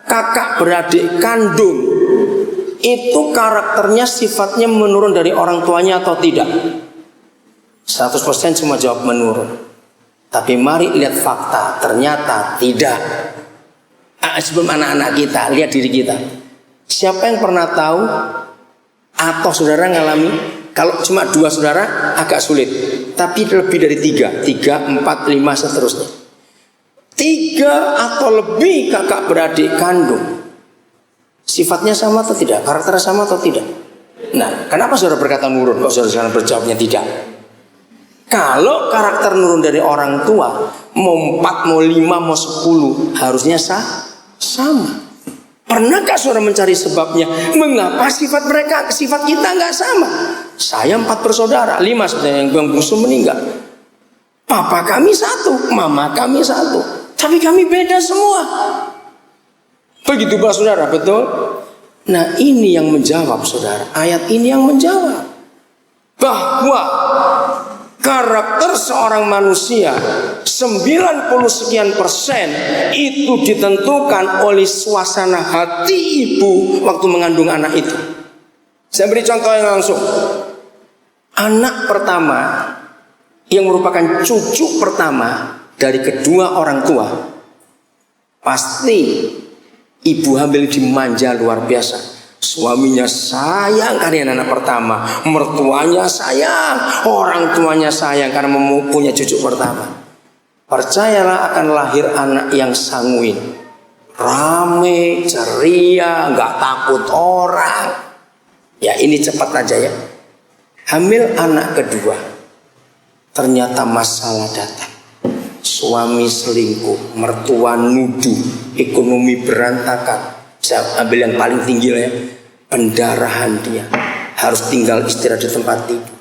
kakak beradik kandung itu karakternya, sifatnya menurun dari orang tuanya atau tidak? 100% semua jawab menurun. Tapi mari lihat fakta, ternyata tidak. Sebelum anak-anak kita, lihat diri kita. Siapa yang pernah tahu atau saudara ngalami kalau cuma 2 saudara agak sulit, tapi lebih dari 3, 4, 5 seterusnya. 3 atau lebih kakak beradik kandung, sifatnya sama atau tidak? Karakternya sama atau tidak? Nah, kenapa saudara berkata nurun? Kok saudara sekarang berjawabnya tidak? Kalau karakter nurun dari orang tua, mau 4, mau 5, mau 10, harusnya sama. Pernahkah saudara mencari sebabnya? Mengapa sifat mereka, sifat kita nggak sama? Saya 4 bersaudara, 5 sebenarnya yang bungsu meninggal. Papa kami 1, mama kami 1. Tapi kami beda semua. Begitu Pak saudara, betul? Nah, ini yang menjawab saudara. Ayat ini yang menjawab. bahwa karakter seorang manusia 90% itu ditentukan oleh suasana hati ibu waktu mengandung anak itu. Saya beri contoh yang langsung. Anak pertama yang merupakan cucu pertama dari kedua orang tua, pasti ibu hamil dimanja luar biasa. Suaminya sayang karena anak pertama, mertuanya sayang, orang tuanya sayang karena mempunyai cucu pertama. Percayalah akan lahir anak yang sanguin, rame, ceria, nggak takut orang. Ya ini cepat aja ya. Hamil anak kedua, ternyata masalah datang. Suami selingkuh, mertua nuduh, ekonomi berantakan. Saya ambil yang paling tinggi lah ya, pendarahan dia, harus tinggal istirahat di tempat tidur.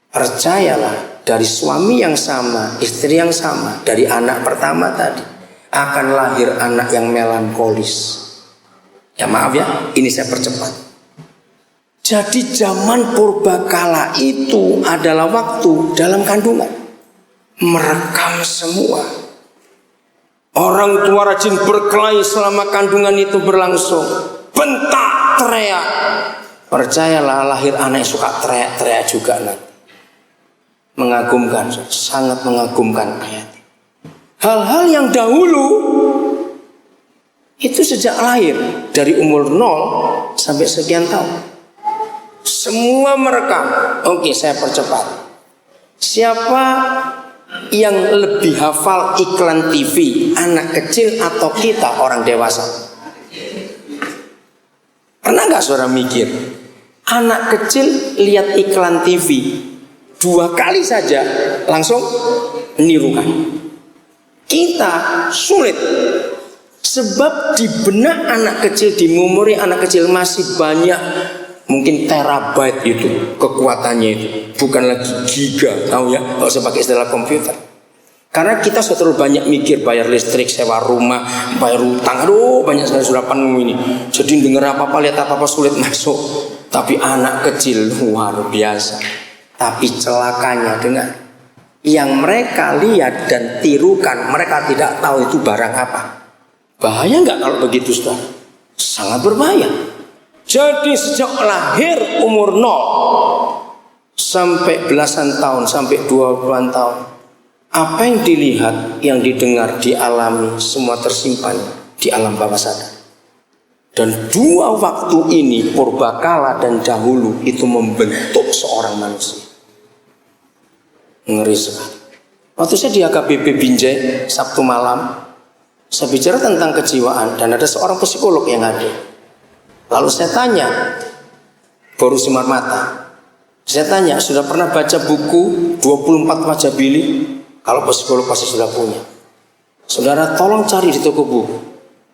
Percayalah, dari suami yang sama, istri yang sama, dari anak pertama tadi akan lahir anak yang melankolis. Ya maaf ya, ini saya percepat. Jadi zaman purbakala itu adalah waktu dalam kandungan, merekam semua. Orang tua rajin berkelahi selama kandungan itu berlangsung, bentak, teriak. Percayalah lahir anak yang suka teriak-teriak juga nanti. Mengagumkan, sangat mengagumkan ayat. Hal-hal yang dahulu itu sejak lahir, dari umur 0 sampai sekian tahun, semua merekam. Oke, saya percepat. Siapa yang lebih hafal iklan TV, anak kecil atau kita orang dewasa? Pernah nggak saudara mikir, anak kecil lihat iklan TV 2 kali saja langsung nirukan. Kita sulit, sebab di benak anak kecil, di memori anak kecil masih banyak, mungkin terabyte itu kekuatannya itu, bukan lagi giga, tahu ya, nggak usah pakai istilah komputer. Karena kita sudah terlalu banyak mikir, bayar listrik, sewa rumah, bayar utang, aduh banyak sekali sudah penuh ini. Jadi dengar apa-apa, lihat apa-apa sulit masuk. Tapi anak kecil luar biasa. Tapi celakanya dengan yang mereka lihat dan tirukan, mereka tidak tahu itu barang apa. Bahaya nggak kalau begitu, saudara? Sangat berbahaya. Jadi sejak lahir umur 0 sampai belasan tahun, sampai 20-an tahun, apa yang dilihat, yang didengar, dialami, semua tersimpan di alam bawah sadar. Dan 2 waktu ini, purbakala dan dahulu, itu membentuk seorang manusia. Ngeri sekali. Waktu saya di HKBP Binjai Sabtu malam, saya bicara tentang kejiwaan dan ada seorang psikolog yang hadir. Lalu saya tanya, baru Simar Mata, saya tanya, sudah pernah baca buku 24 Wajah Billy? Kalau psikolog pasti sudah punya. Saudara tolong cari di toko buku.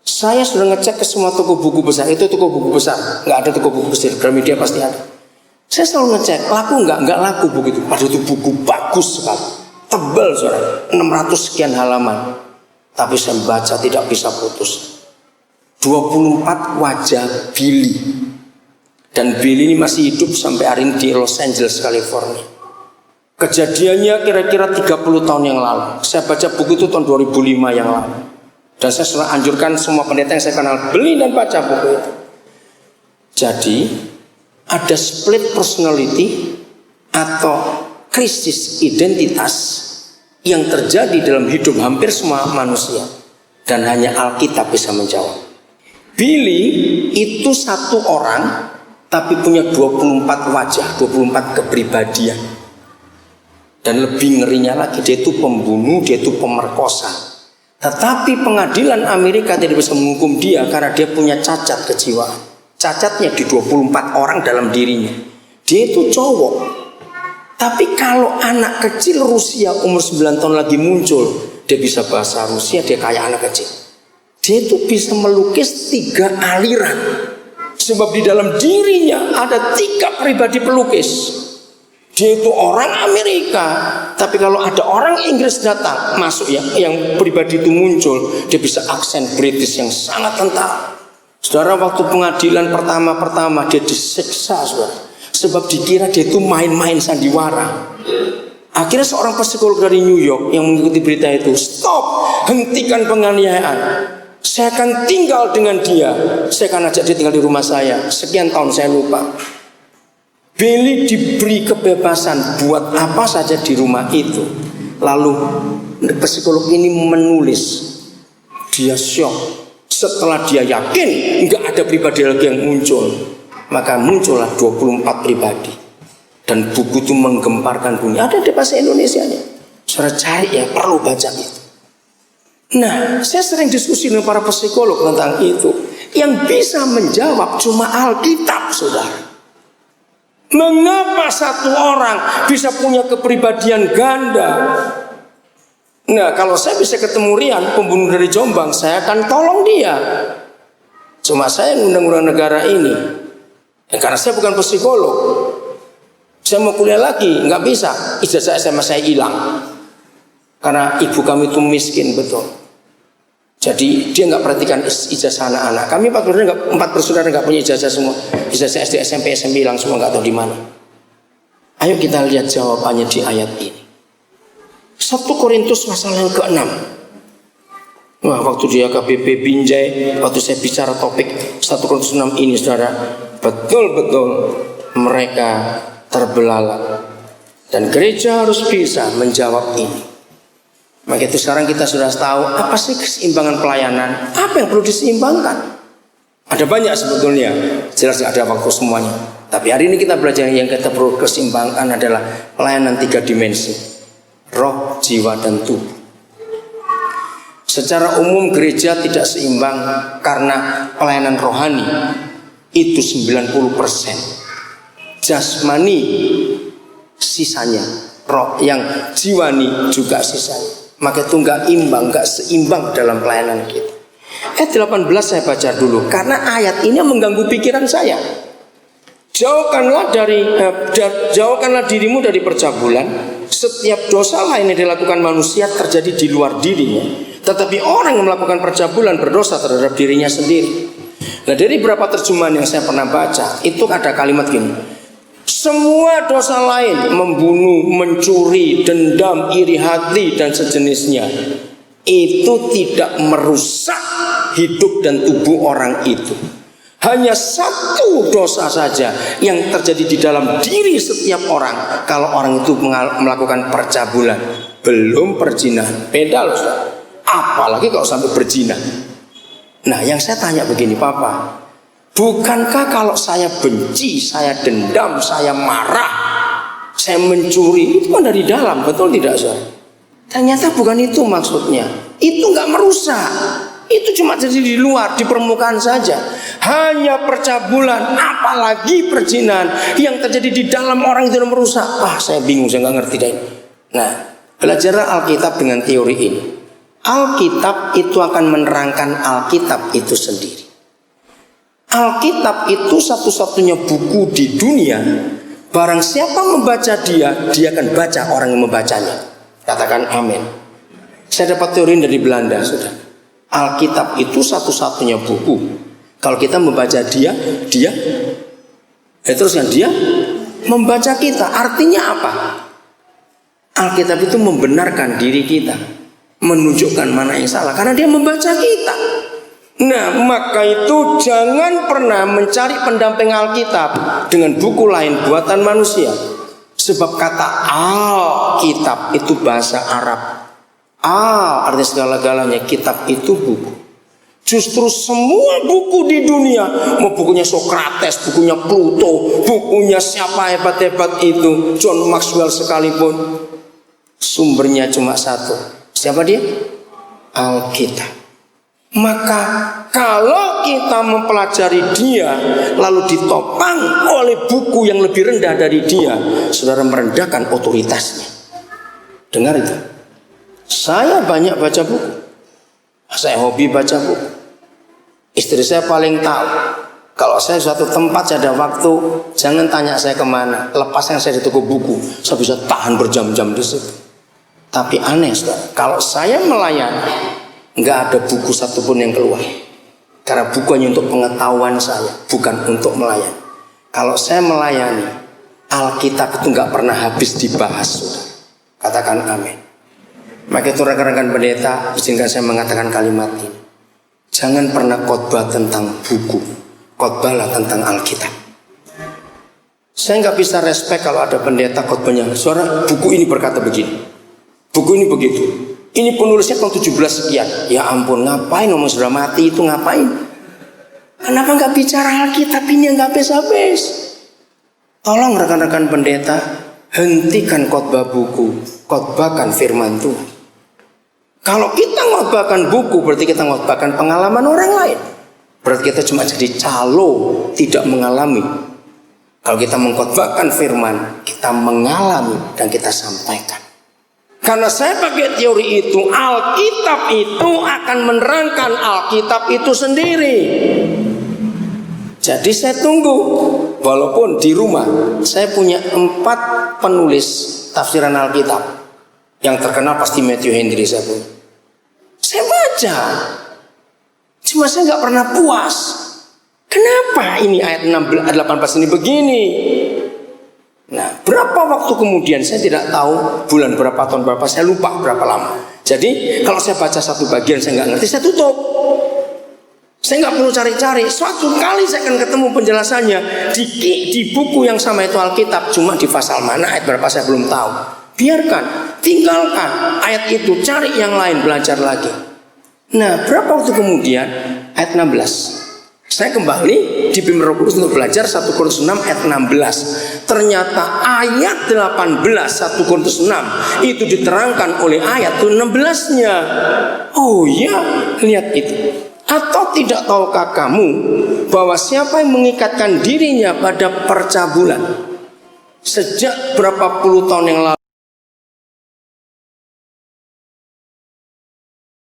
Saya sudah ngecek ke semua toko buku besar. Itu toko buku besar, nggak ada toko buku kecil. Gramedia pasti ada. Saya selalu ngecek, laku nggak laku buku itu. Padahal itu buku bagus sekali, tebal saudara, 600 sekian halaman. Tapi saya baca tidak bisa putus. 24 Wajah Billy. Dan Billy ini masih hidup sampai hari ini di Los Angeles, California. Kejadiannya kira-kira 30 tahun yang lalu. Saya baca buku itu tahun 2005 yang lalu. Dan saya sudah anjurkan semua pendeta yang saya kenal, beli dan baca buku itu. Jadi ada split personality atau krisis identitas yang terjadi dalam hidup hampir semua manusia. Dan hanya Alkitab bisa menjawab. Billy itu satu orang tapi punya 24 wajah, 24 kepribadian. Dan lebih ngerinya lagi, dia itu pembunuh, dia itu pemerkosa. Tetapi pengadilan Amerika tidak bisa menghukum dia karena dia punya cacat kejiwaan. Cacatnya di 24 orang dalam dirinya. Dia itu cowok. Tapi kalau anak kecil Rusia umur 9 tahun lagi muncul, dia bisa bahasa Rusia, dia kayak anak kecil. Dia itu bisa melukis 3 aliran. Sebab di dalam dirinya ada 3 pribadi pelukis. Dia itu orang Amerika, tapi kalau ada orang Inggris datang masuk yang pribadi itu muncul, dia bisa aksen British yang sangat kental. Saudara, waktu pengadilan pertama dia disiksa, saudara. sebab dikira dia itu main-main sandiwara. Akhirnya seorang psikolog dari New York yang mengikuti berita itu, stop, hentikan penganiayaan. Saya akan tinggal dengan dia. Saya akan ajak dia tinggal di rumah saya. Sekian tahun saya lupa. Billy diberi kebebasan buat apa saja di rumah itu. Lalu psikolog ini menulis, dia syok. Setelah dia yakin nggak ada pribadi lagi yang muncul, maka muncullah 24 pribadi. Dan buku itu menggemparkan bunyi. Ada di bahasa Indonesianya. Saudara cari ya, perlu baca itu. Nah, saya sering diskusi dengan para psikolog tentang itu. Yang bisa menjawab cuma Alkitab, saudara. Mengapa satu orang bisa punya kepribadian ganda? Nah, kalau saya bisa ketemu Rian, pembunuh dari Jombang, saya akan tolong dia. Cuma saya undang-undang negara ini. Karena saya bukan psikolog. Saya mau kuliah lagi, nggak bisa. Ijazah SMA saya hilang. Karena ibu kami itu miskin betul. Jadi dia nggak perhatikan ijazah anak-anak. Kami empat bersaudara nggak punya ijazah semua. Ijazah SD, SMP, SMP hilang semua, nggak tahu di mana. Ayo kita lihat jawabannya di ayat ini. 1 Korintus pasal yang ke-6. Wah, waktu di AKBP Binjai, waktu saya bicara topik 1 Korintus 6 ini, saudara, betul-betul mereka terbelalak. Dan gereja harus bisa menjawab ini. Maka itu sekarang kita sudah tahu apa sih keseimbangan pelayanan, apa yang perlu diseimbangkan. Ada banyak sebetulnya, jelas ada waktu semuanya. Tapi hari ini kita belajar yang kita perlu keseimbangkan adalah pelayanan 3 dimensi, roh, jiwa, dan tubuh. Secara umum gereja tidak seimbang karena pelayanan rohani itu 90%, jasmani sisanya, roh yang jiwani juga sisanya. Maka itu nggak imbang, nggak seimbang dalam pelayanan kita. Ayat 18 saya baca dulu karena ayat ini mengganggu pikiran saya. Jauhkanlah dirimu dari percabulan. Setiap dosa lain yang dilakukan manusia terjadi di luar dirinya, tetapi orang yang melakukan percabulan berdosa terhadap dirinya sendiri. Nah, dari beberapa terjemahan yang saya pernah baca, itu ada kalimat gini: semua dosa lain, membunuh, mencuri, dendam, iri hati, dan sejenisnya, itu tidak merusak hidup dan tubuh orang itu. Hanya satu dosa saja yang terjadi di dalam diri setiap orang. Kalau orang itu melakukan percabulan, belum perzinahan, beda loh, apalagi kalau sampai berzina. Nah, yang saya tanya begini, Papa, bukankah kalau saya benci, saya dendam, saya marah, saya mencuri, itu kan dari dalam, betul tidak, Saudara? Ternyata bukan itu maksudnya. Itu nggak merusak. Itu cuma jadi di luar, di permukaan saja. Hanya percabulan, apalagi perzinahan yang terjadi di dalam orang itu merusak. Wah, saya bingung, saya nggak ngerti deh. Nah, belajarlah Alkitab dengan teori ini. Alkitab itu akan menerangkan Alkitab itu sendiri. Alkitab itu satu-satunya buku di dunia. Barang siapa membaca dia akan baca orang yang membacanya. Katakan amin. Saya dapat teori dari Belanda, sudah. Alkitab itu satu-satunya buku. Kalau kita membaca dia terus yang dia membaca kita. Artinya apa? Alkitab itu membenarkan diri kita, menunjukkan mana yang salah, karena dia membaca kita. Nah, maka itu jangan pernah mencari pendamping Alkitab dengan buku lain buatan manusia. Sebab kata Alkitab itu bahasa Arab. Artinya segala-galanya, kitab itu buku. Justru semua buku di dunia, mau bukunya Socrates, bukunya Pluto, bukunya siapa hebat-hebat itu, John Maxwell sekalipun, sumbernya cuma satu. Siapa dia? Alkitab. Maka kalau kita mempelajari dia lalu ditopang oleh buku yang lebih rendah dari dia, saudara merendahkan otoritasnya. Dengar itu. Saya banyak baca buku. Saya hobi baca buku. Istri saya paling tahu. Kalau saya suatu tempat, saya ada waktu, jangan tanya saya kemana. Lepasnya saya di toko buku, saya bisa tahan berjam-jam di situ. Tapi aneh, saudara, kalau saya melayani, nggak ada buku satupun yang keluar. Karena buku hanya untuk pengetahuan saya, bukan untuk melayani. Kalau saya melayani, Alkitab itu nggak pernah habis dibahas, saudara. Katakan amin. Maka itu rekan-rekan pendeta, izinkan saya mengatakan kalimat ini. Jangan pernah khotbah tentang buku, khotbahlah tentang Alkitab. Saya nggak bisa respect kalau ada pendeta khotbahnya, saudara, buku ini berkata begini, buku ini begitu, ini penulisnya tahun 17 sekian. Ya ampun, ngapain ngomong sudah mati itu, ngapain? Kenapa nggak bicara Alkitab ini yang nggak habis-habis? Tolong rekan-rekan pendeta, hentikan khotbah buku, khotbahkan firman Tuhan. Kalau kita khotbahkan buku, berarti kita khotbahkan pengalaman orang lain. Berarti kita cuma jadi calo, tidak mengalami. Kalau kita mengkhotbahkan firman, kita mengalami dan kita sampaikan. Karena saya pakai teori itu, Alkitab itu akan menerangkan Alkitab itu sendiri. Jadi saya tunggu. Walaupun di rumah saya punya 4 penulis tafsiran Alkitab. Yang terkenal pasti Matthew Henry saya punya. Saya baca, cuma saya nggak pernah puas. Kenapa ini ayat 18 ini begini? Nah, berapa waktu kemudian saya tidak tahu, bulan berapa, tahun berapa, saya lupa berapa lama. Jadi kalau saya baca satu bagian saya nggak ngerti, saya tutup. Saya nggak perlu cari-cari. Suatu kali saya akan ketemu penjelasannya di buku yang sama itu Alkitab. Cuma di pasal mana, ayat berapa saya belum tahu. Biarkan, tinggalkan ayat itu, cari yang lain, belajar lagi. Nah, berapa waktu kemudian, ayat 16, saya kembali dibimbing Roh Kudus untuk belajar 1 Korintus 6 ayat 16. Ternyata ayat 18 1 Korintus 6 itu diterangkan oleh ayat 16-nya. Oh ya, lihat itu. Atau tidak tahukah kamu bahwa siapa yang mengikatkan dirinya pada percabulan sejak berapa puluh tahun yang lalu